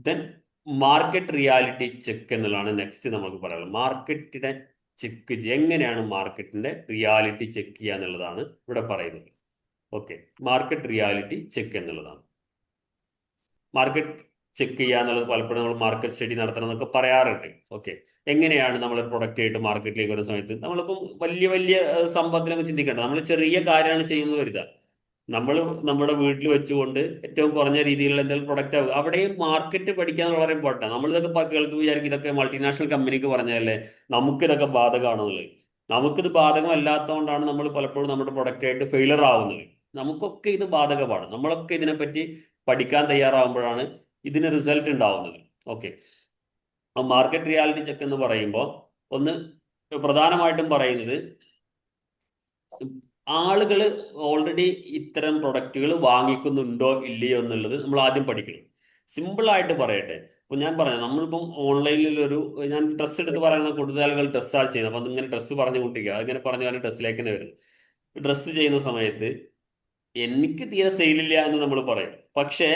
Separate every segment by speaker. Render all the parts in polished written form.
Speaker 1: Then market reality check എന്നുള്ളതാണ് next നമുക്ക് പറയാനുള്ളത്. മാർക്കറ്റിനെ ചെക്ക് ചെയ്യുക, എങ്ങനെയാണ് മാർക്കറ്റിന്റെ റിയാലിറ്റി ചെക്ക് ചെയ്യുക എന്നുള്ളതാണ് ഇവിടെ പറയുന്നത്. ഓക്കെ, മാർക്കറ്റ് റിയാലിറ്റി ചെക്ക് എന്നുള്ളതാണ്. മാർക്കറ്റ് ചെക്ക് ചെയ്യുക എന്നുള്ളത് പലപ്പോഴും നമ്മൾ മാർക്കറ്റ് സ്റ്റഡി നടത്തണം എന്നൊക്കെ പറയാറുണ്ട്. ഓക്കെ, എങ്ങനെയാണ് നമ്മൾ പ്രൊഡക്റ്റ് ആയിട്ട് മാർക്കറ്റിലേക്ക് വരുന്ന സമയത്ത് നമ്മളിപ്പം വലിയ വലിയ സമ്പത്തിനൊക്കെ ചിന്തിക്കേണ്ട, നമ്മൾ ചെറിയ കാര്യമാണ് ചെയ്യുന്നത് വരുക. നമ്മൾ നമ്മുടെ വീട്ടിൽ വെച്ചുകൊണ്ട് ഏറ്റവും കുറഞ്ഞ രീതിയിലുള്ള എന്തെങ്കിലും പ്രൊഡക്റ്റ് ആവുക, അവിടെയും മാർക്കറ്റ് പഠിക്കാൻ വളരെ ഇമ്പോർട്ടൻ്റ്. നമ്മൾ ഇതൊക്കെ കേൾക്കും വിചാരിക്കും ഇതൊക്കെ മൾട്ടിനാഷണൽ കമ്പനിക്ക് പറഞ്ഞതല്ലേ, നമുക്കിതൊക്കെ ബാധകമാണെന്നുള്ളത്. നമുക്കിത് ബാധകമല്ലാത്തതുകൊണ്ടാണ് നമ്മൾ പലപ്പോഴും നമ്മുടെ പ്രൊഡക്റ്റ് ആയിട്ട് ഫെയിലർ ആവുന്നത്. നമുക്കൊക്കെ ഇത് ബാധകമാണ്. നമ്മളൊക്കെ ഇതിനെപ്പറ്റി പഠിക്കാൻ തയ്യാറാവുമ്പോഴാണ് ഇതിന് റിസൾട്ട് ഉണ്ടാവുന്നത്. ഓക്കെ, മാർക്കറ്റ് റിയാലിറ്റി ചെക്ക് എന്ന് പറയുമ്പോൾ ഒന്ന് പ്രധാനമായിട്ടും പറയുന്നത് ആളുകൾ ഓൾറെഡി ഇത്തരം പ്രൊഡക്റ്റുകൾ വാങ്ങിക്കുന്നുണ്ടോ ഇല്ലയോ എന്നുള്ളത് നമ്മൾ ആദ്യം പഠിക്കണം. സിമ്പിൾ ആയിട്ട് പറയട്ടെ, ഇപ്പൊ ഞാൻ പറയാം, നമ്മളിപ്പം ഓൺലൈനിൽ ഞാൻ ഡ്രസ്സ് എടുത്ത് പറയുന്ന കൂടുതൽ ആളുകൾ ഡ്രസ്സാണ് ചെയ്യുന്നത്. അപ്പൊ അതിങ്ങനെ ഡ്രസ്സ് പറഞ്ഞു കൊണ്ടിരിക്കുക, അതിങ്ങനെ പറഞ്ഞ് ഡ്രസ്സിലേക്ക് തന്നെ വരും. ഡ്രസ്സ് ചെയ്യുന്ന സമയത്ത് എനിക്ക് തീരെ സെയിലില്ല എന്ന് നമ്മൾ പറയും. പക്ഷേ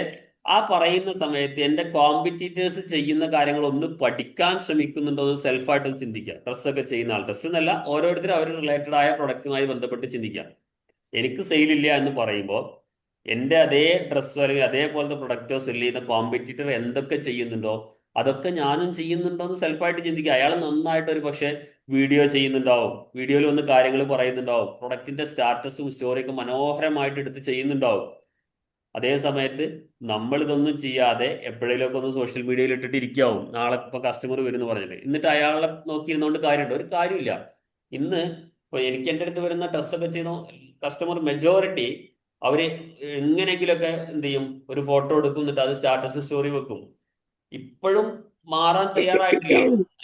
Speaker 1: ആ പറയുന്ന സമയത്ത് എൻ്റെ കോമ്പറ്റീറ്റേഴ്സ് ചെയ്യുന്ന കാര്യങ്ങൾ ഒന്ന് പഠിക്കാൻ ശ്രമിക്കുന്നുണ്ടോ എന്ന് സെൽഫായിട്ട് ചിന്തിക്കുക. ഡ്രസ്സൊക്കെ ചെയ്യുന്ന ആൾ, ഡ്രസ്സ് എന്നല്ല, ഓരോരുത്തരും അവർ റിലേറ്റഡ് ആയ പ്രൊഡക്റ്റുമായി ബന്ധപ്പെട്ട് ചിന്തിക്കുക. എനിക്ക് സെയിലില്ല എന്ന് പറയുമ്പോൾ എൻ്റെ അതേ ഡ്രസ്സോ അല്ലെങ്കിൽ അതേപോലത്തെ പ്രൊഡക്റ്റോ സെല് ചെയ്യുന്ന കോമ്പറ്റീറ്റർ എന്തൊക്കെ ചെയ്യുന്നുണ്ടോ അതൊക്കെ ഞാനും ചെയ്യുന്നുണ്ടോ എന്ന് സെൽഫായിട്ട് ചിന്തിക്കുക. അയാൾ നന്നായിട്ട് ഒരു പക്ഷേ വീഡിയോ ചെയ്യുന്നുണ്ടാവും, വീഡിയോയിൽ വന്ന് കാര്യങ്ങൾ പറയുന്നുണ്ടാവും, പ്രൊഡക്റ്റിന്റെ സ്റ്റാറ്റസും സ്റ്റോറിയൊക്കെ മനോഹരമായിട്ട് എടുത്ത് ചെയ്യുന്നുണ്ടാവും. അതേ സമയത്ത് നമ്മൾ ഇതൊന്നും ചെയ്യാതെ എപ്പോഴേലും ഒന്ന് സോഷ്യൽ മീഡിയയിൽ ഇട്ടിട്ട് ഇരിക്കാവും, നാളെ ഇപ്പൊ കസ്റ്റമർ വരുമെന്ന് പറഞ്ഞിട്ട്. എന്നിട്ട് അയാളെ നോക്കിയിരുന്നോണ്ട് കാര്യമുണ്ടോ? ഒരു കാര്യമില്ല. ഇന്ന് ഇപ്പൊ എനിക്ക് എൻ്റെ അടുത്ത് വരുന്ന ഡ്രസ്സൊക്കെ ചെയ്യുന്ന കസ്റ്റമർ മെജോറിറ്റി അവര് എങ്ങനെയെങ്കിലുമൊക്കെ എന്ത് ചെയ്യും, ഒരു ഫോട്ടോ എടുക്കും, എന്നിട്ട് അത് സ്റ്റാറ്റസ് സ്റ്റോറി വെക്കും. ഇപ്പോഴും മാറാൻ തയ്യാറായിട്ടില്ല.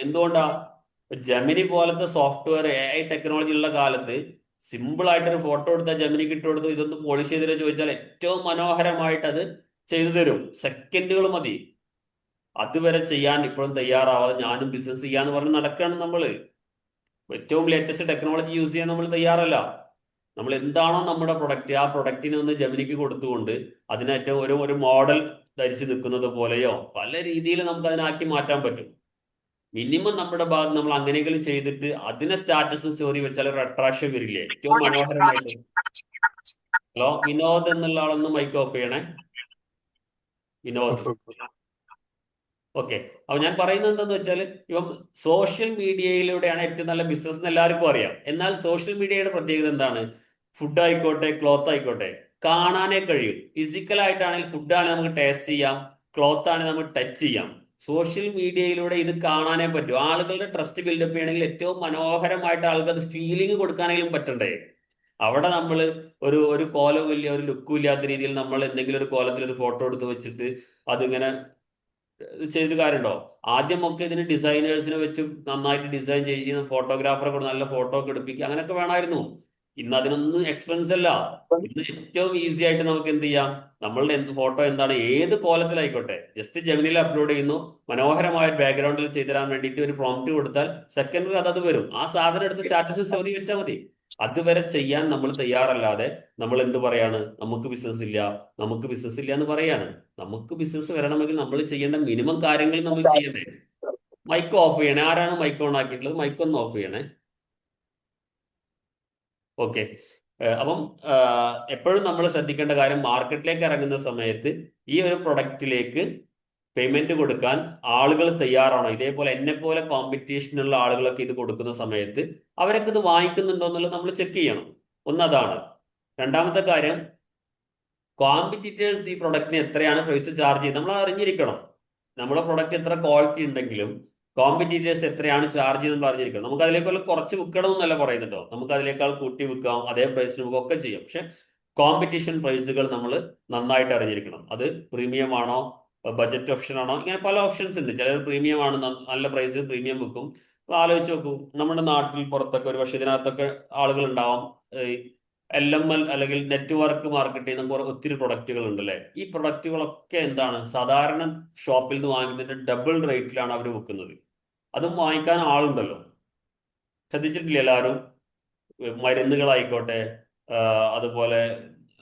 Speaker 1: എന്തുകൊണ്ടാ? ജെമിനി പോലത്തെ സോഫ്റ്റ്വെയർ, AI ടെക്നോളജി ഉള്ള കാലത്ത് സിമ്പിൾ ആയിട്ടൊരു ഫോട്ടോ എടുത്താൽ ജെമിനിക്ക് ഇട്ട് കൊടുത്തു, ഇതൊന്ന് പോളിഷ് ചെയ്തിട്ട് ചോദിച്ചാൽ ഏറ്റവും മനോഹരമായിട്ട് അത് ചെയ്തു തരും. സെക്കൻഡുകൾ മതി. അതുവരെ ചെയ്യാൻ ഇപ്പോഴും തയ്യാറാവാതെ ഞാനും ബിസിനസ് ചെയ്യാന്ന് പറഞ്ഞ് നടക്കുകയാണ് നമ്മള്. ഏറ്റവും ലേറ്റസ്റ്റ് ടെക്നോളജി യൂസ് ചെയ്യാൻ നമ്മൾ തയ്യാറല്ല. നമ്മൾ എന്താണോ നമ്മുടെ പ്രൊഡക്റ്റ്, ആ പ്രൊഡക്റ്റിനെ ഒന്ന് ജെമിനിക്ക് കൊടുത്തുകൊണ്ട് അതിനേറ്റവും ഒരു മോഡൽ ധരിച്ച് നിൽക്കുന്നത് പോലെയോ പല രീതിയിൽ നമുക്ക് അതിനാക്കി മാറ്റാൻ പറ്റും. മിനിമം നമ്മുടെ ഭാഗത്ത് നമ്മൾ അങ്ങനെയെങ്കിലും ചെയ്തിട്ട് അതിനെ സ്റ്റാറ്റസ് സ്റ്റോറി വെച്ചാൽ ഒരു അട്രാക്ഷൻ വരില്ലേ ഏറ്റവും മനോഹരമായിട്ട്. ഹലോ, വിനോദ് എന്നുള്ള ആളൊന്ന് മൈക്ക് ഓഫ് ചെയ്യണേ. വിനോദ്. ഓക്കെ, അപ്പൊ ഞാൻ പറയുന്നത് എന്താന്ന് വെച്ചാൽ ഇപ്പം സോഷ്യൽ മീഡിയയിലൂടെയാണ് ഏറ്റവും നല്ല ബിസിനസ് എന്ന് എല്ലാവർക്കും അറിയാം. എന്നാൽ സോഷ്യൽ മീഡിയയുടെ പ്രത്യേകത എന്താണ്? ഫുഡ് ആയിക്കോട്ടെ, ക്ലോത്ത് ആയിക്കോട്ടെ, കാണാനേ കഴിയും. ഫിസിക്കൽ ആയിട്ടാണെങ്കിൽ ഫുഡാണ് നമുക്ക് ടേസ്റ്റ് ചെയ്യാം, ക്ലോത്ത് ആണ് നമുക്ക് ടച്ച് ചെയ്യാം. സോഷ്യൽ മീഡിയയിലൂടെ ഇത് കാണാനേ പറ്റും. ആളുകളുടെ ട്രസ്റ്റ് ബിൽഡപ്പ് ചെയ്യണമെങ്കിൽ ഏറ്റവും മനോഹരമായിട്ട് ആൾക്ക് അത് ഫീലിംഗ് കൊടുക്കാനെങ്കിലും പറ്റണ്ടേ? അവിടെ നമ്മൾ ഒരു ഒരു കോലവും ഇല്ല, ഒരു ലുക്കും ഇല്ലാത്ത രീതിയിൽ നമ്മൾ എന്തെങ്കിലും ഒരു കോലത്തിൽ ഒരു ഫോട്ടോ എടുത്ത് വെച്ചിട്ട് അതിങ്ങനെ ചെയ്ത് കാര്യമുണ്ടോ? ആദ്യമൊക്കെ ഇതിന് ഡിസൈനേഴ്സിനെ വെച്ച് നന്നായിട്ട് ഡിസൈൻ ചെയ്യുന്ന ഫോട്ടോഗ്രാഫറെ കൂടെ നല്ല ഫോട്ടോ ഒക്കെ എടുപ്പിക്കുക, അങ്ങനെയൊക്കെ വേണമായിരുന്നു. ഇന്ന് അതിനൊന്നും എക്സ്പെൻസ് അല്ല. ഇന്ന് ഏറ്റവും ഈസി ആയിട്ട് നമുക്ക് എന്ത് ചെയ്യാം, നമ്മളുടെ ഫോട്ടോ എന്താണ് ഏത് കോലത്തിലായിക്കോട്ടെ ജസ്റ്റ് ജെമിനിയിൽ അപ്ലോഡ് ചെയ്യുന്നു, മനോഹരമായ ബാക്ക്ഗ്രൗണ്ടിൽ ചെയ്തു തരാൻ വേണ്ടിയിട്ട് ഒരു പ്രോംപ്റ്റ് കൊടുത്താൽ സെക്കൻഡിൽ അത് വരും. ആ സാധനം എടുത്ത് സ്റ്റാറ്റസ് സ്റ്റോറി വെച്ചാൽ മതി. അതുവരെ ചെയ്യാൻ നമ്മൾ തയ്യാറല്ലാതെ നമ്മൾ എന്ത് പറയാണ്, നമുക്ക് ബിസിനസ് ഇല്ല, നമുക്ക് ബിസിനസ് ഇല്ല എന്ന് പറയാണ്. നമുക്ക് ബിസിനസ് വരണമെങ്കിൽ നമ്മൾ ചെയ്യേണ്ട മിനിമം കാര്യങ്ങൾ നമ്മൾ ചെയ്യണ്ടേ? മൈക്ക് ഓഫ് ചെയ്യണേ. ആരാണ് മൈക്ക് ഓൺ ആക്കിയിട്ടുള്ളത്? മൈക്ക് ഒന്ന് ഓഫ് ചെയ്യണേ. ഓക്കെ, അപ്പം എപ്പോഴും നമ്മൾ ശ്രദ്ധിക്കേണ്ട കാര്യം, മാർക്കറ്റിലേക്ക് ഇറങ്ങുന്ന സമയത്ത് ഈ ഒരു പ്രൊഡക്റ്റിലേക്ക് പേയ്മെന്റ് കൊടുക്കാൻ ആളുകൾ തയ്യാറാണോ? ഇതേപോലെ എന്നെ പോലെ കോമ്പറ്റീഷനുള്ള ആളുകളൊക്കെ ഇത് കൊടുക്കുന്ന സമയത്ത് അവരൊക്കെ ഇത് വാങ്ങിക്കുന്നുണ്ടോ എന്നുള്ളത് നമ്മൾ ചെക്ക് ചെയ്യണം. ഒന്നതാണ്. രണ്ടാമത്തെ കാര്യം, കോമ്പറ്റീറ്റേഴ്സ് ഈ പ്രൊഡക്റ്റിന് എത്രയാണ് പ്രൈസ് ചാർജ് ചെയ്യുന്നത് നമ്മൾ അറിഞ്ഞിരിക്കണം. നമ്മുടെ പ്രൊഡക്റ്റ് എത്ര ക്വാളിറ്റി ഉണ്ടെങ്കിലും കോമ്പറ്റീറ്റേഴ്സ് എത്രയാണ് ചാർജ് ചെയ്യുന്നത് നമ്മൾ അറിഞ്ഞിരിക്കണം. നമുക്ക് അതിലേക്കുള്ള കുറച്ച് വിൽക്കണം എന്നല്ല പറയുന്നുണ്ടോ, നമുക്ക് അതിനേക്കാൾ കൂട്ടി വിൽക്കാം, അതേ പ്രൈസിന് നമുക്ക് ഒക്കെ ചെയ്യാം. പക്ഷെ കോമ്പറ്റീഷൻ പ്രൈസുകൾ നമ്മൾ നന്നായിട്ട് അറിഞ്ഞിരിക്കണം. അത് പ്രീമിയം ആണോ, ബജറ്റ് ഓപ്ഷൻ ആണോ, ഇങ്ങനെ പല ഓപ്ഷൻസ് ഉണ്ട്. ചിലർ പ്രീമിയം ആണ്, നല്ല പ്രൈസ് പ്രീമിയം വിൽക്കും. അപ്പൊ ആലോചിച്ച് നോക്കൂ, നമ്മുടെ നാട്ടിൽ പുറത്തൊക്കെ ഒരു പക്ഷേ ഇതിനകത്തൊക്കെ ആളുകൾ ഉണ്ടാവാം, LML അല്ലെങ്കിൽ നെറ്റ്വർക്ക് മാർക്കറ്റ് ചെയ്യുന്ന ഒത്തിരി പ്രൊഡക്റ്റുകൾ ഉണ്ടല്ലേ. ഈ പ്രൊഡക്റ്റുകളൊക്കെ എന്താണ്, സാധാരണ ഷോപ്പിൽ നിന്ന് വാങ്ങുന്നതിന്റെ ഡബിൾ റേറ്റിലാണ് അവർ വിൽക്കുന്നത്. അതും വാങ്ങിക്കാൻ ആളുണ്ടല്ലോ. ശ്രദ്ധിച്ചിട്ടില്ല എല്ലാവരും? മരുന്നുകളായിക്കോട്ടെ, അതുപോലെ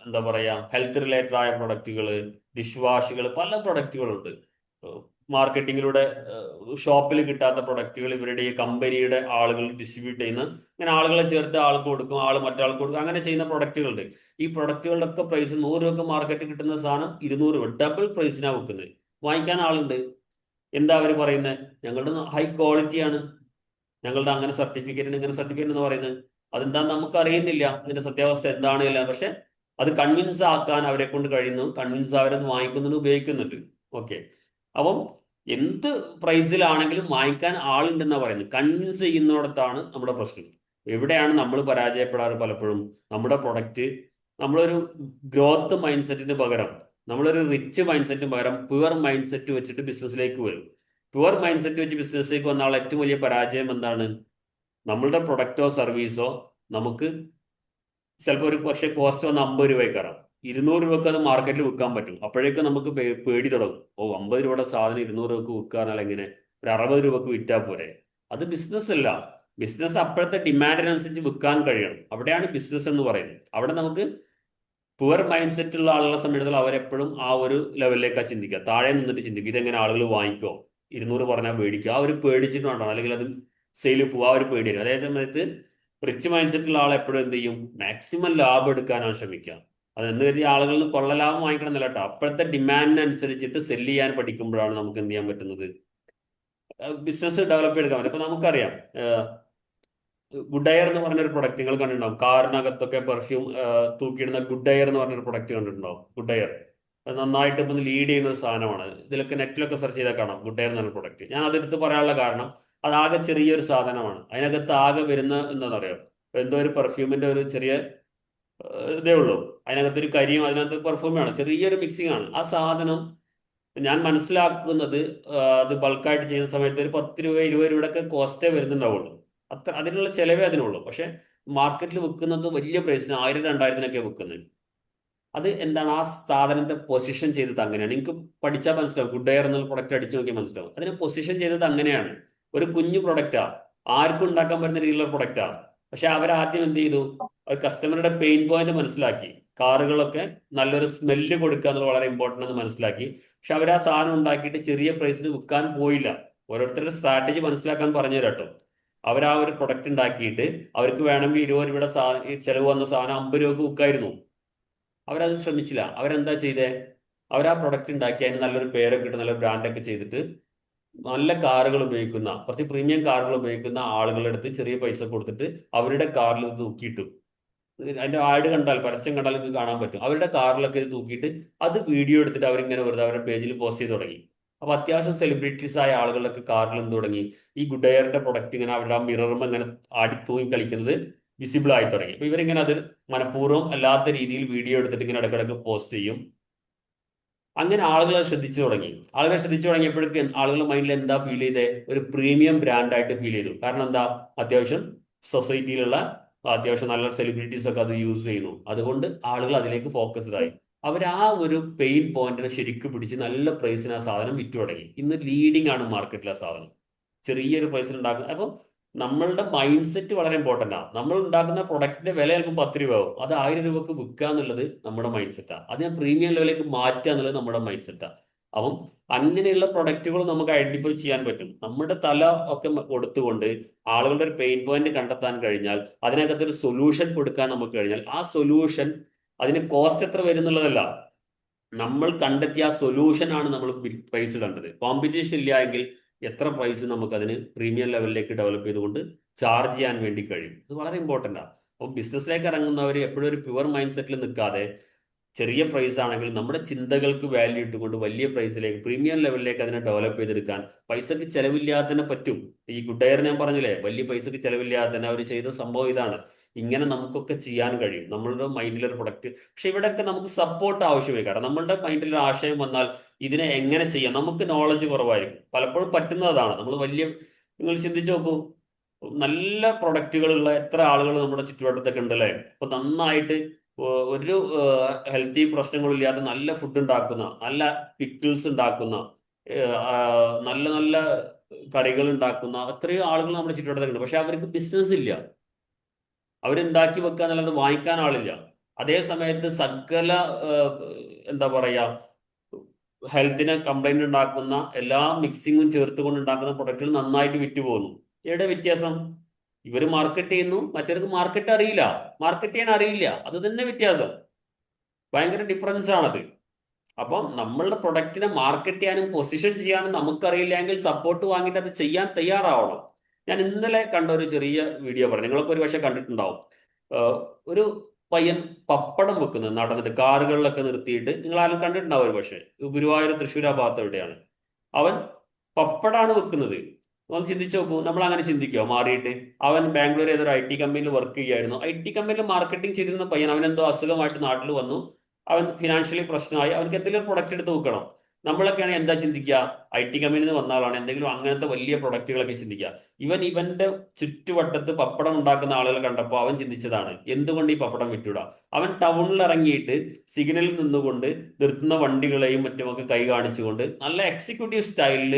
Speaker 1: എന്താ പറയാ, ഹെൽത്ത് റിലേറ്റഡ് ആയ പ്രൊഡക്റ്റുകൾ, ഡിഷ് വാഷുകൾ, പല പ്രൊഡക്റ്റുകളുണ്ട്. മാർക്കറ്റിങ്ങിലൂടെ ഷോപ്പിൽ കിട്ടാത്ത പ്രൊഡക്റ്റുകൾ ഇവരുടെ ഈ കമ്പനിയുടെ ആളുകൾ ഡിസ്ട്രിബ്യൂട്ട് ചെയ്യുന്ന, ഇങ്ങനെ ആളുകളെ ചേർത്ത് ആൾക്ക് കൊടുക്കും, ആൾ മറ്റാൾക്ക് കൊടുക്കും, അങ്ങനെ ചെയ്യുന്ന പ്രൊഡക്റ്റുകളുണ്ട്. ഈ പ്രൊഡക്റ്റുകളുടെ ഒക്കെ പ്രൈസ് 100 രൂപക്ക് മാർക്കറ്റിൽ കിട്ടുന്ന സാധനം 200 രൂപ, ഡബിൾ പ്രൈസിനാണ് വെക്കുന്നത്. വാങ്ങിക്കാൻ ആളുണ്ട്. എന്താ അവർ പറയുന്നത്? ഞങ്ങളുടെ ഹൈ ക്വാളിറ്റിയാണ്, ഞങ്ങളുടെ അങ്ങനെ സർട്ടിഫിക്കറ്റ് ഇങ്ങനെ സർട്ടിഫിക്കറ്റ് എന്ന് പറയുന്നത്. അതെന്താന്ന് നമുക്ക് അറിയുന്നില്ല, ഇതിന്റെ സത്യാവസ്ഥ എന്താണില്ല. പക്ഷെ അത് കൺവിൻസ് ആക്കാൻ അവരെ കൊണ്ട് കഴിയുന്നു, കൺവിൻസ് അവരത് വാങ്ങിക്കുന്നതിന് ഉപയോഗിക്കുന്നുണ്ട്. ഓക്കെ, അപ്പം എന്ത് പ്രൈസിലാണെങ്കിലും വാങ്ങിക്കാൻ ആളുണ്ടെന്നാണ് പറയുന്നത്. കൺവിൻസ് ചെയ്യുന്നിടത്താണ് നമ്മുടെ പ്രശ്നം. എവിടെയാണ് നമ്മൾ പരാജയപ്പെടാറ്? പലപ്പോഴും നമ്മുടെ പ്രൊഡക്റ്റ്, നമ്മളൊരു ഗ്രോത്ത് മൈൻഡ് സെറ്റിന് പകരം, നമ്മളൊരു റിച്ച് മൈൻഡ് സെറ്റിന് പകരം പ്യുവർ മൈൻഡ് സെറ്റ് വെച്ചിട്ട് ബിസിനസ്സിലേക്ക് വരും. പ്യുവർ മൈൻഡ് സെറ്റ് വെച്ച് ബിസിനസ്സിലേക്ക് വന്ന ആൾ ഏറ്റവും വലിയ പരാജയം എന്താണ്? നമ്മളുടെ പ്രൊഡക്റ്റോ സർവീസോ നമുക്ക് ചിലപ്പോൾ ഒരു പക്ഷേ കോസ്റ്റ് വന്ന് 50 രൂപയ്ക്കാറാം, 200 രൂപക്ക് അത് മാർക്കറ്റിൽ വിൽക്കാൻ പറ്റും. അപ്പോഴേക്കും നമുക്ക് പേടി തുടങ്ങും. ഓ, 50 രൂപയുടെ സാധനം 200 രൂപക്ക് വിൽക്കാന്നാൽ എങ്ങനെ, ഒരു 60 രൂപക്ക് വിറ്റാൽ പോരെ? അത് ബിസിനസ് അല്ല. ബിസിനസ് അപ്പോഴത്തെ ഡിമാൻഡിനനുസരിച്ച് വിൽക്കാൻ കഴിയണം. അവിടെയാണ് ബിസിനസ് എന്ന് പറയുന്നത്. അവിടെ നമുക്ക് പുവർ മൈൻഡ് സെറ്റ് ഉള്ള ആളുകളെ സംബന്ധിച്ചിടത്തോളം അവരെപ്പോഴും ആ ഒരു ലെവലിലേക്കാണ് ചിന്തിക്കുക. താഴെ നിന്നിട്ട് ചിന്തിക്കുക, ഇതെങ്ങനെ ആളുകൾ വാങ്ങിക്കോ, 200 പറഞ്ഞാൽ പേടിക്കുക, ആ ഒരു പേടിച്ചിട്ട് വേണം, അല്ലെങ്കിൽ അത് സെയിൽ പോവുക, ആ ഒരു പേടി വരും. അതേ സമയത്ത് റിച്ച് മൈൻഡ് സെറ്റുള്ള ആൾ എപ്പോഴും എന്ത് ചെയ്യും? മാക്സിമം ലാഭം എടുക്കാനാണ് ശ്രമിക്കുക. അത് എന്ന് കരുതി ആളുകളിൽ നിന്ന് കൊള്ള ലാഭം വാങ്ങിക്കണം എന്നല്ല കേട്ടോ. അപ്പോഴത്തെ ഡിമാൻഡിനനുസരിച്ചിട്ട് സെല് ചെയ്യാൻ പഠിക്കുമ്പോഴാണ് നമുക്ക് എന്ത് ചെയ്യാൻ പറ്റുന്നത്? ബിസിനസ് ഡെവലപ്പ് ചെയ്തെടുക്കാൻ പറ്റും. അപ്പൊ നമുക്കറിയാം, ഗുഡ് എയർ എന്ന് പറഞ്ഞൊരു പ്രൊഡക്റ്റ് നിങ്ങൾ കണ്ടിട്ടുണ്ടാവും. കാറിനകത്തൊക്കെ പെർഫ്യൂം തൂക്കിയിടുന്ന ഗുഡ് എയർ എന്ന് പറഞ്ഞൊരു പ്രൊഡക്റ്റ് കണ്ടിട്ടുണ്ടാവും. ഗുഡ് എയർ അത് നന്നായിട്ട് ഇപ്പം ലീഡ് ചെയ്യുന്ന ഒരു സാധനമാണ്. ഇതിലൊക്കെ നെറ്റിലൊക്കെ സെർച്ച് ചെയ്താൽ കാണാം ഗുഡ് എയർ എന്ന് പറഞ്ഞ പ്രൊഡക്റ്റ്. ഞാൻ അതെടുത്ത് പറയാനുള്ള കാരണം, അതാകെ ചെറിയൊരു സാധനമാണ്. അതിനകത്ത് ആകെ വരുന്ന എന്താണെന്ന് അറിയാം, എന്തോ ഒരു പെർഫ്യൂമിന്റെ ഒരു ചെറിയ ഇതേ ഉള്ളൂ. അതിനകത്തൊരു കരിയും അതിനകത്ത് പെർഫ്യൂമാണ്, ചെറിയൊരു മിക്സിംഗ് ആണ്. ആ സാധനം ഞാൻ മനസ്സിലാക്കുന്നത്, അത് ബൾക്കായിട്ട് ചെയ്യുന്ന സമയത്ത് ഒരു 10 രൂപ 20 രൂപയുടെ കോസ്റ്റേ വരുന്നുണ്ടാവുള്ളൂ. അതിനുള്ള ചിലവേ അതിനുള്ളൂ. പക്ഷെ മാർക്കറ്റിൽ വിൽക്കുന്നത് വലിയ പ്രൈസിന് 1000 2000 വിൽക്കുന്നത്. അത് എന്താണ്? ആ സാധനത്തെ പൊസിഷൻ ചെയ്തത് അങ്ങനെയാണ്. നിങ്ങൾക്ക് പഠിച്ചാൽ മനസ്സിലാവും. ഗുഡ് എയർ എന്നുള്ള പ്രൊഡക്റ്റ് അടിച്ചു നോക്കിയാൽ മനസ്സിലാവും. അതിനെ പൊസിഷൻ ചെയ്തത് അങ്ങനെയാണ്. ഒരു കുഞ്ഞു പ്രൊഡക്റ്റാ, ആർക്കും ഉണ്ടാക്കാൻ പറ്റുന്ന രീതിയിലുള്ള പ്രൊഡക്റ്റാ. പക്ഷെ അവരാദ്യം എന്ത് ചെയ്തു? ഒരു കസ്റ്റമറുടെ പെയിൻ പോയിന്റ് മനസ്സിലാക്കി. കാറുകളൊക്കെ നല്ലൊരു സ്മെല്ല് കൊടുക്കുക എന്നുള്ളത് വളരെ ഇമ്പോർട്ടൻ്റ് എന്ന് മനസ്സിലാക്കി. പക്ഷെ അവർ ആ സാധനം ഉണ്ടാക്കിയിട്ട് ചെറിയ പ്രൈസിന് വിൽക്കാൻ പോയില്ല. ഓരോരുത്തരുടെ സ്ട്രാറ്റജി മനസ്സിലാക്കാൻ പറഞ്ഞു തരാട്ടോ. അവർ ആ ഒരു പ്രൊഡക്റ്റ് ഉണ്ടാക്കിയിട്ട് അവർക്ക് വേണമെങ്കിൽ 20 രൂപയുടെ ചെലവ് വന്ന സാധനം 50 രൂപക്ക് വിൽക്കായിരുന്നു. അവരത് ശ്രമിച്ചില്ല. അവരെന്താ ചെയ്തേ? അവർ ആ പ്രൊഡക്റ്റ് ഉണ്ടാക്കി അതിന് നല്ലൊരു പേരൊക്കെ ഇട്ട് നല്ലൊരു ബ്രാൻഡൊക്കെ ചെയ്തിട്ട് നല്ല കാറുകൾ ഉപയോഗിക്കുന്ന, കുറച്ച് പ്രീമിയം കാറുകൾ ഉപയോഗിക്കുന്ന ആളുകളുടെ അടുത്ത് ചെറിയ പൈസ കൊടുത്തിട്ട് അവരുടെ കാറിൽ ഇത് തൂക്കിയിട്ടു. അതിന്റെ ആഡ് കണ്ടാൽ, പരസ്യം കണ്ടാൽ നിങ്ങൾക്ക് കാണാൻ പറ്റും. അവരുടെ കാറിലൊക്കെ ഇത് തൂക്കിയിട്ട് അത് വീഡിയോ എടുത്തിട്ട് അവരിങ്ങനെ വെറുതെ അവരുടെ പേജിൽ പോസ്റ്റ് ചെയ്ത് തുടങ്ങി. അപ്പൊ അത്യാവശ്യം സെലിബ്രിറ്റീസ് ആയ ആളുകളൊക്കെ കാറിൽ എന്ത് തുടങ്ങി? ഈ ഗുഡ് എയറിന്റെ പ്രൊഡക്റ്റ് ഇങ്ങനെ അവരുടെ ആ മിററും ഇങ്ങനെ ആടി തൂങ്ങി കളിക്കുന്നത് വിസിബിൾ ആയി തുടങ്ങി. അപ്പൊ ഇവരിങ്ങനെ അത് മനഃപൂർവ്വം അല്ലാത്ത രീതിയിൽ വീഡിയോ എടുത്തിട്ട് ഇങ്ങനെ ഇടയ്ക്കിടയ്ക്ക് പോസ്റ്റ് ചെയ്യും. അങ്ങനെ ആളുകളെ ശ്രദ്ധിച്ചു തുടങ്ങി. ആളുകളെ ശ്രദ്ധിച്ചു തുടങ്ങിയപ്പോഴേക്കും ആളുകളുടെ മൈൻഡിൽ എന്താ ഫീൽ ചെയ്തേ? ഒരു പ്രീമിയം ബ്രാൻഡായിട്ട് ഫീൽ ചെയ്തു. കാരണം എന്താ? അത്യാവശ്യം സൊസൈറ്റിയിലുള്ള അത്യാവശ്യം നല്ല സെലിബ്രിറ്റീസ് ഒക്കെ അത് യൂസ് ചെയ്യുന്നു. അതുകൊണ്ട് ആളുകൾ അതിലേക്ക് ഫോക്കസ്ഡ് ആയി. അവർ ആ ഒരു പെയിൻ പോയിന്റിനെ ശരിക്കും പിടിച്ച് നല്ല പ്രൈസിന് ആ സാധനം വിറ്റു തുടങ്ങി. ഇന്ന് ലീഡിംഗ് ആണ് മാർക്കറ്റിലെ ആ സാധനം, ചെറിയൊരു പ്രൈസിൽ ഉണ്ടാക്കുന്നത്. അപ്പം നമ്മളുടെ മൈൻഡ് സെറ്റ് വളരെ ഇമ്പോർട്ടൻ്റ് ആണ്. നമ്മൾ ഉണ്ടാക്കുന്ന പ്രൊഡക്റ്റിന്റെ വില ചിലപ്പോൾ 10 രൂപ ആവും. അത് 1000 രൂപക്ക് വിൽക്കുക എന്നുള്ളത് നമ്മുടെ മൈൻഡ് സെറ്റാണ്. അത് ഞാൻ പ്രീമിയം ലെവലിലേക്ക് മാറ്റുക എന്നുള്ളത് നമ്മുടെ മൈൻഡ് സെറ്റാണ്. അപ്പം അങ്ങനെയുള്ള പ്രൊഡക്റ്റുകൾ നമുക്ക് ഐഡന്റിഫൈ ചെയ്യാൻ പറ്റും. നമ്മുടെ തല ഒക്കെ കൊടുത്തുകൊണ്ട് ആളുകളുടെ ഒരു പെയിൻ പോയിന്റ് കണ്ടെത്താൻ കഴിഞ്ഞാൽ, അതിനകത്ത് ഒരു സൊല്യൂഷൻ കൊടുക്കാൻ നമുക്ക് കഴിഞ്ഞാൽ, ആ സൊല്യൂഷൻ അതിന് കോസ്റ്റ് എത്ര വരും എന്നുള്ളതല്ല, നമ്മൾ കണ്ടെത്തിയ ആ സൊല്യൂഷൻ ആണ് നമ്മൾ പ്രൈസ് കണ്ടത്. കോമ്പറ്റീഷൻ ഇല്ല എങ്കിൽ എത്ര പ്രൈസ് നമുക്ക് അതിന് പ്രീമിയം ലെവലിലേക്ക് ഡെവലപ്പ് ചെയ്തുകൊണ്ട് ചാർജ് ചെയ്യാൻ വേണ്ടി കഴിയും. ഇത് വളരെ ഇമ്പോർട്ടൻ്റ് ആണ്. അപ്പോൾ ബിസിനസ്സിലേക്ക് ഇറങ്ങുന്നവർ എപ്പോഴും ഒരു പ്യുവർ മൈൻഡ് സെറ്റിൽ നിൽക്കാതെ ചെറിയ പ്രൈസ് ആണെങ്കിൽ നമ്മുടെ ചിന്തകൾക്ക് വാല്യൂ ഇട്ടുകൊണ്ട് വലിയ പ്രൈസിലേക്ക്, പ്രീമിയം ലെവലിലേക്ക് അതിനെ ഡെവലപ്പ് ചെയ്തെടുക്കാൻ പൈസക്ക് ചെലവില്ലാതെ തന്നെ പറ്റും. ഈ ഗുഡ് എയർ ഞാൻ പറഞ്ഞില്ലേ, വലിയ പൈസക്ക് ചെലവില്ലാതെ തന്നെ അവർ ചെയ്ത സംഭവം ഇതാണ്. ഇങ്ങനെ നമുക്കൊക്കെ ചെയ്യാൻ കഴിയും നമ്മളുടെ മൈൻഡിലൊരു പ്രൊഡക്റ്റ്. പക്ഷെ ഇവിടെയൊക്കെ നമുക്ക് സപ്പോർട്ട് ആവശ്യമായി. കാരണം നമ്മളുടെ മൈൻഡിൽ ഒരു ആശയം വന്നാൽ ഇതിനെ എങ്ങനെ ചെയ്യാം, നമുക്ക് നോളജ് കുറവായിരിക്കും. പലപ്പോഴും പറ്റുന്നതാണ്. നമ്മൾ വലിയ, നിങ്ങൾ ചിന്തിച്ചു നോക്കൂ, നല്ല പ്രൊഡക്റ്റുകളുള്ള എത്ര ആളുകൾ നമ്മുടെ ചുറ്റുവട്ടത്തൊക്കെ ഉണ്ടല്ലേ. അപ്പൊ നന്നായിട്ട് ഒരു ഹെൽത്തി പ്രശ്നങ്ങളില്ലാത്ത നല്ല ഫുഡ് ഉണ്ടാക്കുന്ന, നല്ല പിക്കിൾസ് ഉണ്ടാക്കുന്ന, നല്ല നല്ല കറികൾ ഉണ്ടാക്കുന്ന എത്രയോ ആളുകൾ നമ്മുടെ ചുറ്റുവട്ടത്തൊക്കെ ഉണ്ട്. പക്ഷെ അവർക്ക് ബിസിനസ് ഇല്ല. അവരുണ്ടാക്കി വെക്കുക എന്നുള്ളത് വാങ്ങിക്കാൻ ആളില്ല. അതേ സമയത്ത് സകല എന്താ പറയാ, ഹെൽത്തിന് കംപ്ലൈന്റ് ഉണ്ടാക്കുന്ന എല്ലാ മിക്സിങ്ങും ചേർത്തുകൊണ്ട് ഉണ്ടാക്കുന്ന പ്രൊഡക്റ്റുകൾ നന്നായിട്ട് വിറ്റ് പോകുന്നു. എവിടെ വ്യത്യാസം? ഇവർ മാർക്കറ്റ് ചെയ്യുന്നു, മറ്റവർക്ക് മാർക്കറ്റ് അറിയില്ല, മാർക്കറ്റ് ചെയ്യാൻ അറിയില്ല. അത് തന്നെ വ്യത്യാസം. ഭയങ്കര ഡിഫറൻസ് ആണത്. അപ്പം നമ്മളുടെ പ്രൊഡക്റ്റിനെ മാർക്കറ്റ് ചെയ്യാനും പൊസിഷൻ ചെയ്യാനും നമുക്കറിയില്ലെങ്കിൽ സപ്പോർട്ട് വാങ്ങിയിട്ട് അത് ചെയ്യാൻ തയ്യാറാവണം. ഞാൻ ഇന്നലെ കണ്ട ഒരു ചെറിയ വീഡിയോ പറഞ്ഞു, നിങ്ങളൊക്കെ ഒരു പക്ഷേ കണ്ടിട്ടുണ്ടാവും. ഒരു പയ്യൻ പപ്പടം വെക്കുന്നത് നടന്നിട്ട് കാറുകളിലൊക്കെ നിർത്തിയിട്ട്, നിങ്ങൾ ആരും കണ്ടിട്ടുണ്ടാവും ഒരു പക്ഷേ. ഗുരുവായൂർ തൃശ്ശൂർ ആ ഭാഗത്ത് എവിടെയാണ് അവൻ പപ്പടാണ് വെക്കുന്നത്. ഒന്ന് ചിന്തിച്ചു നോക്കൂ, നമ്മൾ അങ്ങനെ ചിന്തിക്കുമോ മാറിയിട്ട്? അവൻ ബാംഗ്ലൂർ ഏതൊരു IT കമ്പനിയിൽ വർക്ക് ചെയ്യായിരുന്നു. IT കമ്പനിയിൽ മാർക്കറ്റിംഗ് ചെയ്തിരുന്ന പയ്യൻ, അവൻ എന്തോ അസുഖമായിട്ട് നാട്ടിൽ വന്നു, അവൻ ഫിനാൻഷ്യലി പ്രശ്നമായി, അവർക്ക് എന്തെങ്കിലും ഒരു പ്രൊഡക്റ്റ് എടുത്ത് വെക്കണം. നമ്മളൊക്കെയാണ് എന്താ ചിന്തിക്കുക? IT കമ്പനിയിൽ നിന്ന് വന്ന ആളാണ്, എന്തെങ്കിലും അങ്ങനത്തെ വലിയ പ്രൊഡക്റ്റുകളൊക്കെ ചിന്തിക്കുക. ഇവന്റെ ചുറ്റുവട്ടത്ത് പപ്പടം ഉണ്ടാക്കുന്ന ആളുകൾ കണ്ടപ്പോൾ അവൻ ചിന്തിച്ചതാണ്, എന്തുകൊണ്ട് ഈ പപ്പടം വിറ്റുടാ. അവൻ ടൗണിൽ ഇറങ്ങിയിട്ട് സിഗ്നലിൽ നിന്നുകൊണ്ട് നിർത്തുന്ന വണ്ടികളെയും മറ്റുമൊക്കെ കൈ കാണിച്ചുകൊണ്ട് നല്ല എക്സിക്യൂട്ടീവ് സ്റ്റൈലിൽ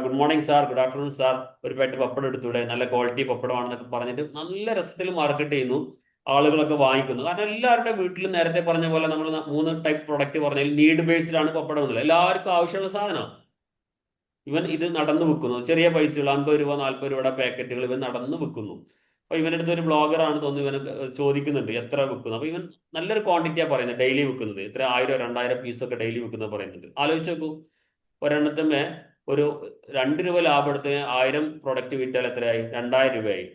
Speaker 1: good morning sir, good afternoon sir, ഒരു പാറ്റ് പപ്പടം എടുത്തൂടെ, നല്ല ക്വാളിറ്റി പപ്പടമാണെന്നൊക്കെ പറഞ്ഞിട്ട് നല്ല രസത്തിൽ മാർക്കറ്റ് ചെയ്യുന്നു. ആളുകളൊക്കെ വാങ്ങിക്കുന്നു. കാരണം എല്ലാവരുടെ വീട്ടിലും നേരത്തെ പറഞ്ഞ പോലെ നമ്മൾ 3 ടൈപ്പ് പ്രൊഡക്റ്റ് പറഞ്ഞാൽ നീഡ് ബേസ്ഡ് ആണ് പപ്പടം എന്നുള്ളത്. എല്ലാവർക്കും ആവശ്യമുള്ള സാധനമാണ്. ഇവൻ ഇത് നടന്നു വിൽക്കുന്നു. ചെറിയ പൈസകൾ 50 രൂപ 40 രൂപയുടെ പാക്കറ്റുകൾ ഇവൻ നടന്നു വിൽക്കുന്നു. അപ്പൊ ഇവൻ്റെ അടുത്ത് ഒരു ബ്ലോഗറാണ് തോന്നുന്നു, ഇവന് ചോദിക്കുന്നുണ്ട് എത്ര വിൽക്കുന്നു. അപ്പൊ ഇവൻ നല്ലൊരു ക്വാണ്ടിറ്റിയാണ് പറയുന്നത്, ഡെയിലി വിൽക്കുന്നത് ഇത്ര 1000 2000 പീസൊക്കെ ഡെയിലി വിൽക്കുന്നത് പറയുന്നുണ്ട്. ആലോചിച്ച് നോക്കൂ, ഒരെണ്ണത്തുമേ ഒരു 2 രൂപ ലാഭം എടുത്ത് 1000 പ്രൊഡക്റ്റ് വിറ്റാൽ എത്രയായി? 2000 രൂപയായി.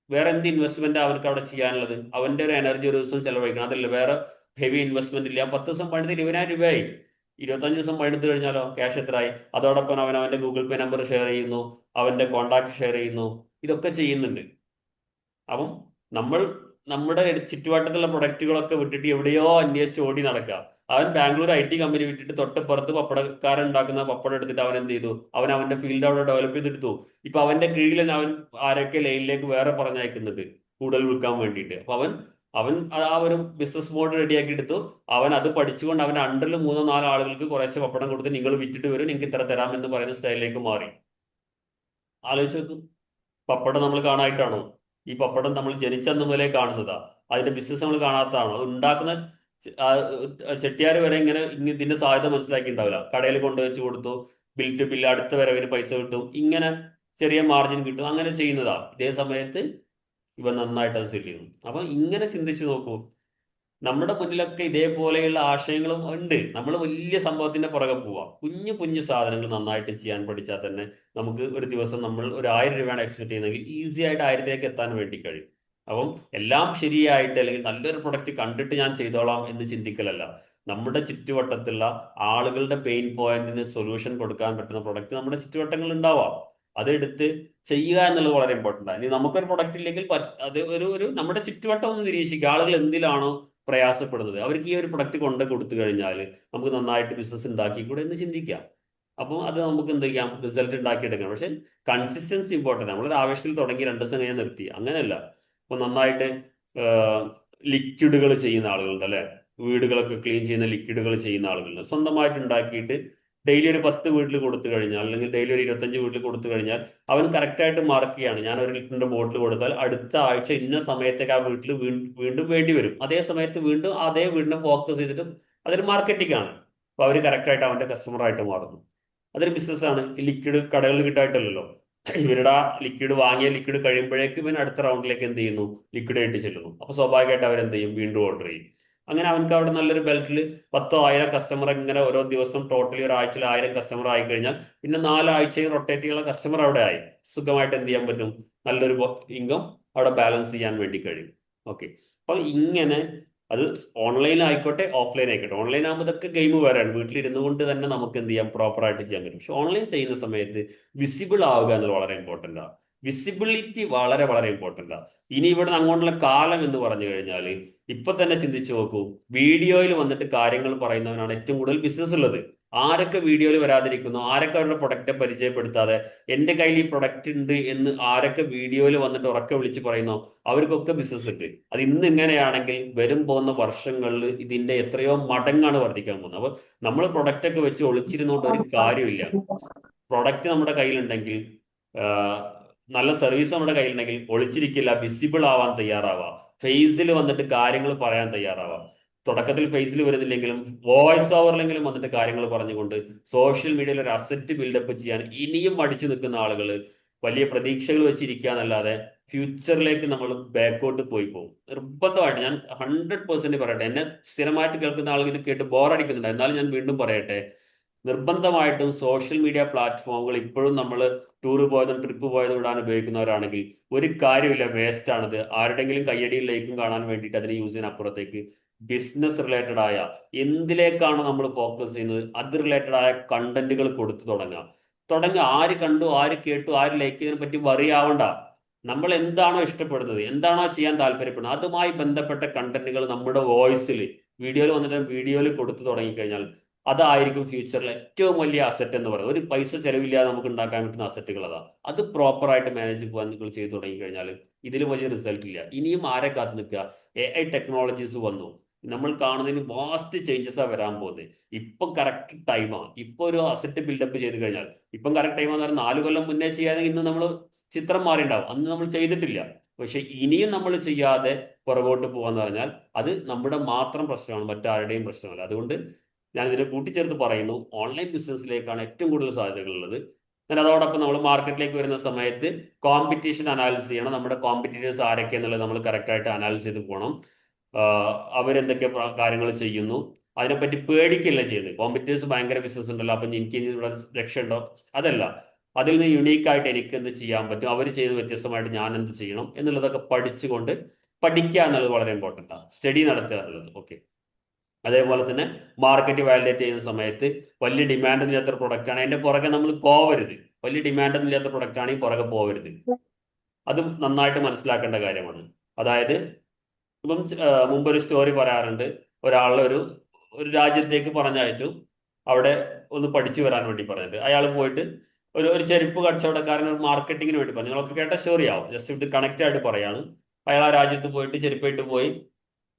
Speaker 1: വേറെ എന്ത് ഇൻവെസ്റ്റ്മെന്റ് അവർക്ക് അവിടെ ചെയ്യാനുള്ളത്? അവന്റെ ഒരു എനർജി ഒരു ദിവസം ചെലവഴിക്കണം, അതല്ല വേറെ ഹെവി ഇൻവെസ്റ്റ്മെന്റ് ഇല്ല. 10 ദിവസം പണിത് 20,000 രൂപയായി. 25 ദിവസം പണിത് കഴിഞ്ഞാലോ ക്യാഷ് എത്രയായി? അതോടൊപ്പം അവൻ അവന്റെ ഗൂഗിൾ പേ നമ്പർ ഷെയർ ചെയ്യുന്നു, അവന്റെ കോൺടാക്ട് ഷെയർ ചെയ്യുന്നു, ഇതൊക്കെ ചെയ്യുന്നുണ്ട്. അപ്പം നമ്മൾ നമ്മുടെ ചുറ്റുവട്ടത്തുള്ള പ്രൊഡക്റ്റുകളൊക്കെ വിട്ടിട്ട് എവിടെയോ അന്വേഷിച്ച് ഓടി നടക്കുക. അവൻ ബാംഗ്ലൂർ IT കമ്പനി വിട്ടിട്ട് തൊട്ടപ്പുറത്ത് പപ്പടക്കാരൻ ഉണ്ടാക്കുന്ന പപ്പടം എടുത്തിട്ട് അവൻ എന്ത് ചെയ്തു? അവൻ അവന്റെ ഫീൽഡ് അവിടെ ഡെവലപ്പ് ചെയ്തെടുത്തു. ഇപ്പൊ അവന്റെ കീഴിൽ തന്നെ അവൻ ആരൊക്കെ ലൈനിലേക്ക് വേറെ പറഞ്ഞയക്കുന്നുണ്ട് കൂടുതൽ വിൽക്കാൻ വേണ്ടിയിട്ട്. അപ്പൊ അവൻ അവൻ ആ ഒരു ബിസിനസ് മോഡ് റെഡിയാക്കി എടുത്തു. അവൻ അത് പഠിച്ചുകൊണ്ട് അവന്റെ അണ്ടറിൽ 3-4 ആളുകൾക്ക് കുറേശ്ശെ പപ്പടം കൊടുത്ത് നിങ്ങൾ വിറ്റിട്ട് വരും, നിങ്ങൾക്ക് ഇത്ര തരാം എന്ന് പറയുന്ന സ്റ്റൈലിലേക്ക് മാറി. ആലോചിച്ച് നോക്കും. പപ്പടം നമ്മൾ കാണായിട്ടാണോ? ഈ പപ്പടം നമ്മൾ ജനിച്ചന്ന് മുതലേ കാണുന്നതാ. അതിന്റെ ബിസിനസ് നമ്മൾ കാണാത്തതാണോ? അത് ഉണ്ടാക്കുന്ന ചെട്ടിയാർ വരെ ഇങ്ങനെ ഇതിന്റെ സാധ്യത മനസ്സിലാക്കി ഉണ്ടാവില്ല. കടയിൽ കൊണ്ടുവച്ച് കൊടുത്തു, ബിൽ ടു ബില്ല്, അടുത്ത വരവിന് പൈസ കിട്ടും, ഇങ്ങനെ ചെറിയ മാർജിൻ കിട്ടും, അങ്ങനെ ചെയ്യുന്നതാ. ഇതേ സമയത്ത് ഇവ നന്നായിട്ട് അത് സെല് ചെയ്യുന്നു. അപ്പൊ ഇങ്ങനെ ചിന്തിച്ചു നോക്കൂ, നമ്മുടെ മുന്നിലൊക്കെ ഇതേപോലെയുള്ള ആശയങ്ങളും ഉണ്ട്. നമ്മൾ വലിയ സംഭവത്തിന്റെ പുറകെ പോവാം. കുഞ്ഞു കുഞ്ഞു സാധനങ്ങൾ നന്നായിട്ട് ചെയ്യാൻ പഠിച്ചാൽ തന്നെ നമുക്ക് ഒരു ദിവസം നമ്മൾ ഒരു 1000 രൂപയാണ് എക്സ്പെക്ട് ചെയ്യുന്നതെങ്കിൽ ഈസി ആയിട്ട് 1000ലേക്ക് എത്താൻ വേണ്ടി കഴിയും. അപ്പം എല്ലാം ശരിയായിട്ട് അല്ലെങ്കിൽ നല്ലൊരു പ്രൊഡക്റ്റ് കണ്ടിട്ട് ഞാൻ ചെയ്തോളാം എന്ന് ചിന്തിക്കലല്ല. നമ്മുടെ ചുറ്റുവട്ടത്തുള്ള ആളുകളുടെ പെയിൻ പോയിന്റിന് സൊല്യൂഷൻ കൊടുക്കാൻ പറ്റുന്ന പ്രൊഡക്റ്റ് നമ്മുടെ ചുറ്റുവട്ടങ്ങളിൽ ഉണ്ടാവാം. അതെടുത്ത് ചെയ്യുക എന്നുള്ളത് വളരെ ഇമ്പോർട്ടൻ്റ് ആണ്. ഇനി നമുക്കൊരു പ്രൊഡക്റ്റ് ഇല്ലെങ്കിൽ അത് ഒരു നമ്മുടെ ചുറ്റുവട്ടം ഒന്ന് നിരീക്ഷിക്കുക. ആളുകൾ എന്തിലാണോ പ്രയാസപ്പെടുന്നത്, അവർക്ക് ഈ ഒരു പ്രൊഡക്റ്റ് കൊണ്ട് കൊടുത്തു കഴിഞ്ഞാൽ നമുക്ക് നന്നായിട്ട് ബിസിനസ് ഉണ്ടാക്കിക്കൂടെ എന്ന് ചിന്തിക്കാം. അപ്പം അത് നമുക്ക് എന്ത് ചെയ്യാം? റിസൾട്ട് ഉണ്ടാക്കിയെടുക്കാം. പക്ഷെ കൺസിസ്റ്റൻസി ഇമ്പോർട്ടൻ്റ്. നമ്മളൊരു ആവശ്യത്തിൽ തുടങ്ങി 2 ദിവസം കഴിഞ്ഞാൽ നിർത്തി, അങ്ങനെയല്ല. ഇപ്പൊ നന്നായിട്ട് ലിക്വിഡുകൾ ചെയ്യുന്ന ആളുകളുണ്ട് അല്ലെ, വീടുകളൊക്കെ ക്ലീൻ ചെയ്യുന്ന ലിക്വിഡുകൾ ചെയ്യുന്ന ആളുകളുണ്ട്. സ്വന്തമായിട്ട് ഉണ്ടാക്കിയിട്ട് ഡെയിലി ഒരു 10 വീട്ടിൽ കൊടുത്തു കഴിഞ്ഞാൽ, അല്ലെങ്കിൽ ഡെയിലി ഒരു 25 വീട്ടിൽ കൊടുത്തു കഴിഞ്ഞാൽ അവൻ കറക്റ്റായിട്ട് മാർക്ക് ചെയ്യാണ്. ഞാൻ 1 ലിറ്ററിന്റെ ബോട്ടിൽ കൊടുത്താൽ അടുത്ത ആഴ്ച ഇന്ന സമയത്തേക്ക് ആ വീട്ടിൽ വീണ്ടും വേണ്ടി വരും. അതേ സമയത്ത് വീണ്ടും അതേ വീടിനെ ഫോക്കസ് ചെയ്തിട്ട് അതൊരു മാർക്കറ്റിംഗ് ആണ്. അപ്പൊ അവർ കറക്റ്റായിട്ട് അവന്റെ കസ്റ്റമറായിട്ട് മാറുന്നു. അതൊരു ബിസിനസ്സാണ്. ഈ ലിക്വിഡ് കടകളിൽ കിട്ടായിട്ടല്ലോ. ഇവരുടെ ആ ലിക്വിഡ് വാങ്ങിയ ലിക്വിഡ് കഴിയുമ്പോഴേക്കും ഇവൻ അടുത്ത റൗണ്ടിലേക്ക് എന്ത് ചെയ്യുന്നു? ലിക്വിഡ് ആയിട്ട് ചെല്ലുന്നു. അപ്പൊ സ്വാഭാവികമായിട്ട് അവരെന്ത് ചെയ്യും? വീണ്ടും ഓർഡർ ചെയ്യും. അങ്ങനെ അവർക്ക് അവിടെ നല്ലൊരു ബെൽറ്റിൽ 10,000 കസ്റ്റമർ ഇങ്ങനെ ഓരോ ദിവസം ടോട്ടലി ഒരാഴ്ചയിൽ 1000 കസ്റ്റമർ ആയി കഴിഞ്ഞാൽ പിന്നെ 4 ആഴ്ചയും റൊട്ടേറ്റ് ചെയ്യുന്ന കസ്റ്റമർ അവിടെ ആയി. സുഖമായിട്ട് എന്ത് ചെയ്യാൻ പറ്റും? നല്ലൊരു ഇൻകം അവിടെ ബാലൻസ് ചെയ്യാൻ വേണ്ടി കഴിയും. ഓക്കെ. അപ്പൊ ഇങ്ങനെ അത് ഓൺലൈൻ ആയിക്കോട്ടെ ഓഫ്ലൈൻ ആയിക്കോട്ടെ. ഓൺലൈൻ ആകുമ്പോൾ ഇതൊക്കെ ഗെയിം വേറെയാണ്, വീട്ടിലിരുന്നു കൊണ്ട് തന്നെ നമുക്ക് എന്ത് ചെയ്യാം? പ്രോപ്പറായിട്ട് ചെയ്യാൻ പറ്റും. പക്ഷെ ഓൺലൈൻ ചെയ്യുന്ന സമയത്ത് വിസിബിൾ ആവുക എന്നത് വളരെ ഇമ്പോർട്ടൻ്റ് ആണ്. വിസിബിലിറ്റി വളരെ വളരെ ഇമ്പോർട്ടൻ്റ് ആണ്. ഇനി ഇവിടെ നിന്ന് അങ്ങോട്ടുള്ള കാലം എന്ന് പറഞ്ഞു കഴിഞ്ഞാൽ ഇപ്പൊ തന്നെ ചിന്തിച്ചു നോക്കൂ, വീഡിയോയിൽ വന്നിട്ട് കാര്യങ്ങൾ പറയുന്നവനാണ് ഏറ്റവും കൂടുതൽ ബിസിനസ് ഉള്ളത്. ആരൊക്കെ വീഡിയോയിൽ വരാതിരിക്കുന്നു, ആരൊക്കെ അവരുടെ പ്രൊഡക്റ്റ് പരിചയപ്പെടുത്താതെ എന്റെ കയ്യിൽ ഈ പ്രൊഡക്റ്റ് ഉണ്ട് എന്ന് ആരൊക്കെ വീഡിയോയിൽ വന്നിട്ട് ഉറക്കെ വിളിച്ച് പറയുന്നോ, അവർക്കൊക്കെ ബിസിനസ് ഉണ്ട്. അത് ഇന്ന് ഇങ്ങനെയാണെങ്കിൽ വരും പോകുന്ന വർഷങ്ങളിൽ ഇതിന്റെ എത്രയോ മടങ്ങാണ് വർദ്ധിക്കാൻ പോകുന്നത്. അപ്പൊ നമ്മൾ പ്രൊഡക്റ്റ് ഒക്കെ വെച്ച് ഒളിച്ചിരുന്നോണ്ട് ഒരു കാര്യമില്ല. പ്രൊഡക്റ്റ് നമ്മുടെ കയ്യിലുണ്ടെങ്കിൽ, നല്ല സർവീസ് നമ്മുടെ കയ്യിലുണ്ടെങ്കിൽ ഒളിച്ചിരിക്കില്ല, വിസിബിൾ ആവാൻ തയ്യാറാവാം, ഫേസിൽ വന്നിട്ട് കാര്യങ്ങൾ പറയാൻ തയ്യാറാവാം. തുടക്കത്തിൽ ഫേസിൽ വരുന്നില്ലെങ്കിലും വോയിസ് ഓവറിലെങ്കിലും വന്നിട്ട് കാര്യങ്ങൾ പറഞ്ഞുകൊണ്ട് സോഷ്യൽ മീഡിയയിൽ ഒരു അസറ്റ് ബിൽഡപ്പ് ചെയ്യാൻ ഇനിയും മടിച്ചു നിൽക്കുന്ന ആളുകൾ വലിയ പ്രതീക്ഷകൾ വെച്ചിരിക്കുക എന്നല്ലാതെ ഫ്യൂച്ചറിലേക്ക് നമ്മൾ ബാക്കോട്ട് പോയി പോകും. നിർബന്ധമായിട്ട് ഞാൻ 100% പറയട്ടെ, എന്നെ സ്ഥിരമായിട്ട് കേൾക്കുന്ന ആളുകൾ ഇത് കേട്ട് ബോറടിക്കുന്നുണ്ട്, എന്നാലും ഞാൻ വീണ്ടും പറയട്ടെ, നിർബന്ധമായിട്ടും സോഷ്യൽ മീഡിയ പ്ലാറ്റ്ഫോമുകൾ ഇപ്പോഴും നമ്മൾ ടൂർ പോയതും ട്രിപ്പ് പോയതും ഇടാൻ ഉപയോഗിക്കുന്നവരാണെങ്കിൽ ഒരു കാര്യമില്ല, വേസ്റ്റ് ആണത്. ആരുടെങ്കിലും കയ്യടിയിൽ ലൈക്കും കാണാൻ വേണ്ടിയിട്ട് അതിന് യൂസ് ചെയ്യാൻ അപ്പുറത്തേക്ക് ബിസിനസ് റിലേറ്റഡ് ആയ എന്തിലേക്കാണ് നമ്മൾ ഫോക്കസ് ചെയ്യുന്നത് അത് റിലേറ്റഡ് ആയ കണ്ടന്റുകൾ കൊടുത്തു തുടങ്ങുക. ആര് കണ്ടു, ആര് കേട്ടു, ആര് ലൈക്ക് ചെയ്തതിനെ പറ്റി വറിയാവണ്ട. നമ്മൾ എന്താണോ ഇഷ്ടപ്പെടുന്നത്, എന്താണോ ചെയ്യാൻ താല്പര്യപ്പെടുന്നത് അതുമായി ബന്ധപ്പെട്ട കണ്ടന്റുകൾ നമ്മുടെ വോയിസിൽ വീഡിയോയിൽ വന്നിട്ട് വീഡിയോയിൽ കൊടുത്തു തുടങ്ങിക്കഴിഞ്ഞാൽ അതായിരിക്കും ഫ്യൂച്ചറിൽ ഏറ്റവും വലിയ അസറ്റ് എന്ന് പറയുന്നത്. ഒരു പൈസ ചെലവില്ലാതെ നമുക്ക് ഉണ്ടാക്കാൻ പറ്റുന്ന അസറ്റുകൾ അത് പ്രോപ്പറായിട്ട് മാനേജ് പോകാൻ നിങ്ങൾ ചെയ്തു തുടങ്ങിക്കഴിഞ്ഞാൽ ഇതിൽ വലിയ റിസൾട്ട് ഇല്ല. ഇനിയും ആരെ കാത്തു നിൽക്കുക? AI ടെക്നോളജീസ് വന്നു, നമ്മൾ കാണുന്നതിന് വാസ്റ്റ് ചേഞ്ചസാണ് വരാൻ പോകുന്നത്. ഇപ്പം കറക്റ്റ് ടൈമാണ്. ഇപ്പൊ ഒരു അസറ്റ് ബിൽഡപ്പ് ചെയ്ത് കഴിഞ്ഞാൽ ഇപ്പം കറക്റ്റ് ടൈമാന്ന് പറഞ്ഞാൽ 4 കൊല്ലം മുന്നേ ചെയ്യാതെ ഇന്ന് നമ്മൾ ചിത്രം മാറിണ്ടാവും, അന്ന് നമ്മൾ ചെയ്തിട്ടില്ല. പക്ഷെ ഇനിയും നമ്മൾ ചെയ്യാതെ പുറകോട്ട് പോകാന്ന് പറഞ്ഞാൽ അത് നമ്മുടെ മാത്രം പ്രശ്നമാണ്, മറ്റാരുടെയും പ്രശ്നമല്ല. അതുകൊണ്ട് ഞാൻ ഇതിനെ കൂട്ടിച്ചേർത്ത് പറയുന്നു, ഓൺലൈൻ ബിസിനസ്സിലേക്കാണ് ഏറ്റവും കൂടുതൽ സാധ്യതകളുള്ളത്. എന്നാൽ അതോടൊപ്പം നമ്മൾ മാർക്കറ്റിലേക്ക് വരുന്ന സമയത്ത് കോമ്പറ്റീഷൻ അനാലിസിസ് ചെയ്യണം. നമ്മുടെ കോമ്പറ്റീറ്റേഴ്സ് ആരൊക്കെ എന്നുള്ളത് നമ്മൾ കറക്റ്റായിട്ട് അനാലിസിസ് ചെയ്ത് പോകണം. അവരെന്തൊക്കെ കാര്യങ്ങൾ ചെയ്യുന്നു അതിനെപ്പറ്റി പേടിക്കല്ല ചെയ്യുന്നത്. കോമ്പറ്റീറ്റേഴ്സ് ഭയങ്കര ബിസിനസ് ഉണ്ടല്ലോ, അപ്പം എനിക്ക് ഇവിടെ രക്ഷയുണ്ടോ? അതല്ല, അതിൽ നിന്ന് യുണീക്കായിട്ട് എനിക്ക് എന്ത് ചെയ്യാൻ പറ്റും, അവർ ചെയ്യുന്നത് വ്യത്യസ്തമായിട്ട് ഞാൻ എന്ത് ചെയ്യണം എന്നുള്ളതൊക്കെ പഠിച്ചുകൊണ്ട് പഠിക്കുക എന്നുള്ളത് വളരെ ഇമ്പോർട്ടൻ്റ് ആണ്. സ്റ്റഡി നടത്തുക എന്നുള്ളത്. ഓക്കെ. അതേപോലെ തന്നെ മാർക്കറ്റ് വാലിഡേറ്റ് ചെയ്യുന്ന സമയത്ത് വലിയ ഡിമാൻഡ് ഇല്ലാത്ത പ്രൊഡക്റ്റ് ആണ് അതിന്റെ പുറകെ നമ്മൾ പോവരുത്. വലിയ ഡിമാൻഡ് ഇല്ലാത്ത പ്രൊഡക്റ്റ് ആണെങ്കിൽ പുറകെ പോവരുത്. അതും നന്നായിട്ട് മനസ്സിലാക്കേണ്ട കാര്യമാണ്. അതായത് ഇപ്പം മുമ്പൊരു സ്റ്റോറി പറയാറുണ്ട്, ഒരാളെ ഒരു രാജ്യത്തേക്ക് പറഞ്ഞയച്ചു, അവിടെ ഒന്ന് പഠിച്ചു വരാൻ വേണ്ടി പറഞ്ഞിട്ട് അയാൾ പോയിട്ട് ഒരു ചെരുപ്പ് കച്ചവടക്കാരൻ ഒരു മാർക്കറ്റിങ്ങിന് വേണ്ടി പറഞ്ഞു. നിങ്ങളൊക്കെ കേട്ട സ്റ്റോറി ആവും, ജസ്റ്റ് ഇത് കണക്റ്റ് ആയിട്ട് പറയാണ്. അയാൾ ആ രാജ്യത്ത് പോയിട്ട് ചെരുപ്പിട്ട് പോയി.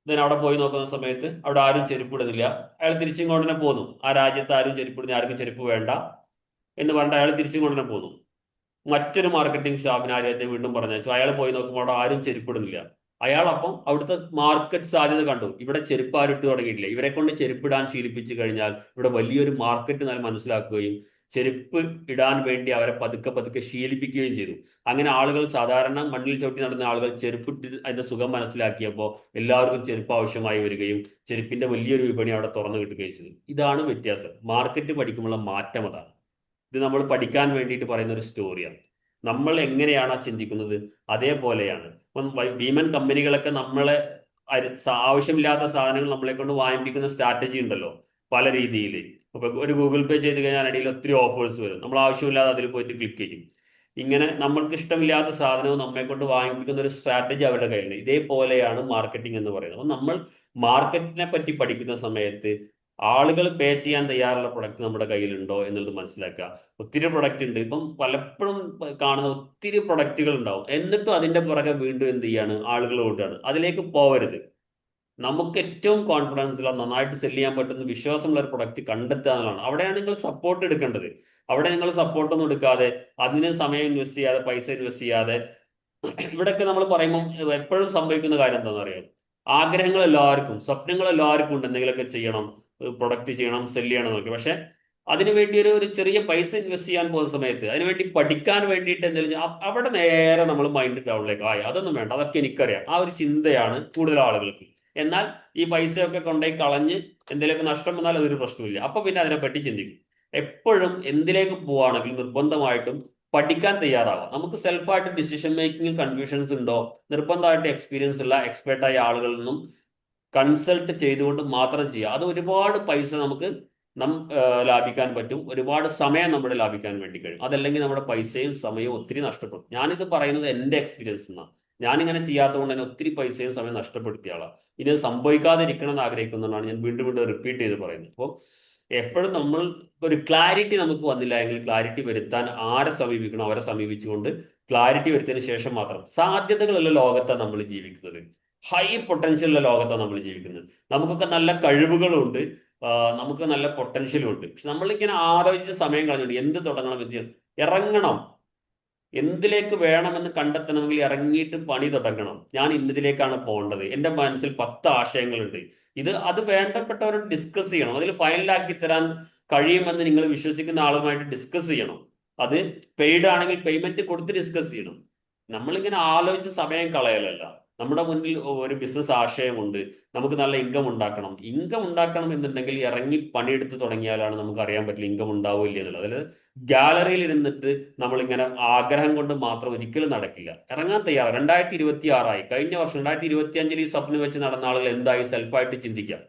Speaker 1: then അവിടെ പോയി നോക്കുന്ന സമയത്ത് അവിടെ ആരും ചെരുപ്പിടുന്നില്ല. അയാൾ തിരിച്ചും കൊണ്ടു പോന്നു. ആ രാജ്യത്ത് ആരും ചെരുപ്പിടുന്ന, ആർക്കും ചെരുപ്പ് വേണ്ട എന്ന് പറഞ്ഞിട്ട് അയാൾ തിരിച്ചും കൊണ്ടു പോന്നു. മറ്റൊരു മാർക്കറ്റിംഗ് സ്റ്റാഫിനെ ആര്യത്തെ വീണ്ടും പറഞ്ഞു. അയാൾ പോയി നോക്കുമ്പോൾ അവിടെ ആരും ചെരുപ്പിടുന്നില്ല. അയാൾ അപ്പം അവിടുത്തെ മാർക്കറ്റ് സാധ്യത കണ്ടു. ഇവിടെ ചെരുപ്പ് ആരും ഇട്ട് തുടങ്ങിയിട്ടില്ല, ഇവരെ കൊണ്ട് ചെരുപ്പിടാൻ ശീലിപ്പിച്ചു കഴിഞ്ഞാൽ ഇവിടെ വലിയൊരു മാർക്കറ്റ് നല്ല മനസ്സിലാക്കുകയും ചെരുപ്പ് ഇടാൻ വേണ്ടി അവരെ പതുക്കെ പതുക്കെ ശീലിപ്പിക്കുകയും ചെയ്തു. അങ്ങനെ ആളുകൾ, സാധാരണ മണ്ണിൽ ചവിട്ടി നടന്ന ആളുകൾ ചെരുപ്പിട്ട് അതിന്റെ സുഖം മനസ്സിലാക്കിയപ്പോൾ എല്ലാവർക്കും ചെരുപ്പ് ആവശ്യമായി വരികയും ചെരുപ്പിന്റെ വലിയൊരു വിപണി അവിടെ തുറന്നു കിട്ടുകയും ചെയ്തു. ഇതാണ് വ്യത്യാസം. മാർക്കറ്റ് പഠിക്കുമ്പോഴുള്ള മാറ്റം അതാണ്. ഇത് നമ്മൾ പഠിക്കാൻ വേണ്ടിയിട്ട് പറയുന്ന ഒരു സ്റ്റോറിയാണ്. നമ്മൾ എങ്ങനെയാണ് ചിന്തിക്കുന്നത് അതേപോലെയാണ്. ഇപ്പം ഭീമൻ കമ്പനികളൊക്കെ നമ്മളെ ആവശ്യമില്ലാത്ത സാധനങ്ങൾ നമ്മളെ കൊണ്ട് വാങ്ങിപ്പിക്കുന്ന സ്ട്രാറ്റജി ഉണ്ടല്ലോ പല രീതിയിൽ. ഇപ്പൊ ഒരു ഗൂഗിൾ പേ ചെയ്ത് കഴിഞ്ഞാൽ ഇടയിൽ ഒത്തിരി ഓഫേഴ്സ് വരും, നമ്മൾ ആവശ്യമില്ലാതെ അതിൽ പോയിട്ട് ക്ലിക്ക് ചെയ്യും. ഇങ്ങനെ നമ്മൾക്ക് ഇഷ്ടമില്ലാത്ത സാധനവും നമ്മെ കൊണ്ട് വാങ്ങിപ്പിക്കുന്ന ഒരു സ്ട്രാറ്റജി അവരുടെ കയ്യിലുണ്ട്. ഇതേപോലെയാണ് മാർക്കറ്റിംഗ് എന്ന് പറയുന്നത്. അപ്പം നമ്മൾ മാർക്കറ്റിനെ പറ്റി പഠിക്കുന്ന സമയത്ത് ആളുകൾ പേ ചെയ്യാൻ തയ്യാറുള്ള പ്രൊഡക്റ്റ് നമ്മുടെ കയ്യിലുണ്ടോ എന്നുള്ളത് മനസ്സിലാക്കുക. ഒത്തിരി പ്രൊഡക്റ്റ് ഉണ്ട്, ഇപ്പം പലപ്പോഴും കാണുന്ന ഒത്തിരി പ്രൊഡക്റ്റുകൾ ഉണ്ടാവും, എന്നിട്ടും അതിന്റെ പുറകെ വീണ്ടും എന്ത് ചെയ്യാണ്, ആളുകൾ ഓടുകയാണ്. അതിലേക്ക് പോകരുത്. നമുക്ക് ഏറ്റവും കോൺഫിഡൻസ് ഉള്ള, നന്നായിട്ട് സെല് ചെയ്യാൻ പറ്റുന്ന, വിശ്വാസമുള്ള ഒരു പ്രൊഡക്റ്റ് കണ്ടെത്തുക എന്നുള്ളതാണ്. അവിടെയാണ് നിങ്ങൾ സപ്പോർട്ട് എടുക്കേണ്ടത്. അവിടെ നിങ്ങൾ സപ്പോർട്ടൊന്നും എടുക്കാതെ അതിന് സമയം ഇൻവെസ്റ്റ് ചെയ്യാതെ പൈസ ഇൻവെസ്റ്റ് ചെയ്യാതെ, ഇവിടെയൊക്കെ നമ്മൾ പറയുമ്പോൾ എപ്പോഴും സംഭവിക്കുന്ന കാര്യം എന്താണെന്ന് അറിയാം, ആഗ്രഹങ്ങൾ എല്ലാവർക്കും, സ്വപ്നങ്ങൾ എല്ലാവർക്കും ഉണ്ട്, എന്തെങ്കിലുമൊക്കെ ചെയ്യണം, പ്രൊഡക്റ്റ് ചെയ്യണം, സെല് ചെയ്യണം എന്നൊക്കെ. പക്ഷെ അതിനുവേണ്ടി ഒരു ചെറിയ പൈസ ഇൻവെസ്റ്റ് ചെയ്യാൻ പോകുന്ന സമയത്ത്, അതിനുവേണ്ടി പഠിക്കാൻ വേണ്ടിയിട്ട് എന്തെങ്കിലും അവിടെ നേരെ നമ്മൾ മൈൻഡ് ഡൗണിലേക്ക് ആയി, അതൊന്നും വേണ്ട, അതൊക്കെ എനിക്കറിയാം, ആ ഒരു ചിന്തയാണ് കൂടുതൽ ആളുകൾക്ക്. എന്നാൽ ഈ പൈസയൊക്കെ കൊണ്ടുപോയി കളഞ്ഞ് എന്തെങ്കിലുമൊക്കെ നഷ്ടം വന്നാൽ അതൊരു പ്രശ്നമില്ല. അപ്പൊ പിന്നെ അതിനെപ്പറ്റി ചിന്തിക്കും. എപ്പോഴും എന്തിലേക്ക് പോവുകയാണെങ്കിൽ നിർബന്ധമായിട്ടും പഠിക്കാൻ തയ്യാറാവാം. നമുക്ക് സെൽഫായിട്ട് ഡിസിഷൻ മേക്കിംഗ് കൺഫ്യൂഷൻസ് ഉണ്ടോ, നിർബന്ധമായിട്ട് എക്സ്പീരിയൻസ് ഉള്ള എക്സ്പെർട്ടായ ആളുകളിൽ നിന്നും കൺസൾട്ട് ചെയ്തുകൊണ്ട് മാത്രം ചെയ്യുക. അത് ഒരുപാട് പൈസ നമുക്ക് ലാഭിക്കാൻ പറ്റും, ഒരുപാട് സമയം നമ്മുടെ ലാഭിക്കാൻ വേണ്ടി കഴിയും. അതല്ലെങ്കിൽ നമ്മുടെ പൈസയും സമയവും ഒത്തിരി നഷ്ടപ്പെടും. ഞാനിത് പറയുന്നത് എൻ്റെ എക്സ്പീരിയൻസ് എന്നാണ്. ഞാനിങ്ങനെ ചെയ്യാത്തതുകൊണ്ട് തന്നെ ഒത്തിരി പൈസയും സമയം നഷ്ടപ്പെടുത്തിയ ആളാണ്. ഇനി അത് സംഭവിക്കാതിരിക്കണം എന്ന് ആഗ്രഹിക്കുന്നതാണ് ഞാൻ വീണ്ടും വീണ്ടും റിപ്പീറ്റ് ചെയ്ത് പറയുന്നത്. അപ്പോൾ എപ്പോഴും നമ്മൾ ഒരു ക്ലാരിറ്റി നമുക്ക് വന്നില്ല എങ്കിൽ ക്ലാരിറ്റി വരുത്താൻ ആരെ സമീപിക്കണം അവരെ സമീപിച്ചുകൊണ്ട് ക്ലാരിറ്റി വരുത്തിയതിനു ശേഷം മാത്രം, സാധ്യതകളുള്ള ലോകത്താണ് നമ്മൾ ജീവിക്കുന്നത്, ഹൈ പൊട്ടൻഷ്യലുള്ള ലോകത്താണ് നമ്മൾ ജീവിക്കുന്നത്. നമുക്കൊക്കെ നല്ല കഴിവുകളുണ്ട്, നമുക്ക് നല്ല പൊട്ടൻഷ്യലും ഉണ്ട്. പക്ഷെ നമ്മളിങ്ങനെ ആലോചിച്ച് സമയം കളഞ്ഞുകൊണ്ട് എന്ത് തുടങ്ങണം, ഇറങ്ങണം. എന്തിലേക്ക് വേണമെന്ന് കണ്ടെത്തണമെങ്കിൽ ഇറങ്ങിയിട്ട് പണി തുടങ്ങണം. ഞാൻ ഇന്നതിലേക്കാണ് പോകേണ്ടത്, എൻ്റെ മനസ്സിൽ 10 ആശയങ്ങളുണ്ട്. അത് വേണ്ടപ്പെട്ടവരോട് ഡിസ്കസ് ചെയ്യണം. അതിൽ ഫൈനലാക്കി തരാൻ കഴിയുമെന്ന് നിങ്ങൾ വിശ്വസിക്കുന്ന ആളുമായിട്ട് ഡിസ്കസ് ചെയ്യണം. അത് പെയ്ഡ് ആണെങ്കിൽ പേയ്മെന്റ് കൊടുത്ത് ഡിസ്കസ് ചെയ്യണം. നമ്മളിങ്ങനെ ആലോചിച്ച് സമയം കളയലല്ല. നമ്മുടെ മുന്നിൽ ഒരു ബിസിനസ് ആശയമുണ്ട്, നമുക്ക് നല്ല ഇൻകം ഉണ്ടാക്കണം എന്നുണ്ടെങ്കിൽ ഇറങ്ങി പണിയെടുത്ത് തുടങ്ങിയാലാണ് നമുക്ക് അറിയാൻ പറ്റില്ല ഇൻകം ഉണ്ടാവോ ഇല്ല എന്നുള്ളത്. അതിൽ ഗാലറിയിൽ ഇരുന്നിട്ട് നമ്മളിങ്ങനെ ആഗ്രഹം കൊണ്ട് മാത്രം ഒരിക്കലും നടക്കില്ല. ഇറങ്ങാൻ തയ്യാറാണ്. 2026 കഴിഞ്ഞ വർഷം 2025 ഈ സ്വപ്നം വെച്ച് നടന്ന ആളുകൾ എന്തായി സെൽഫായിട്ട് ചിന്തിക്കാം.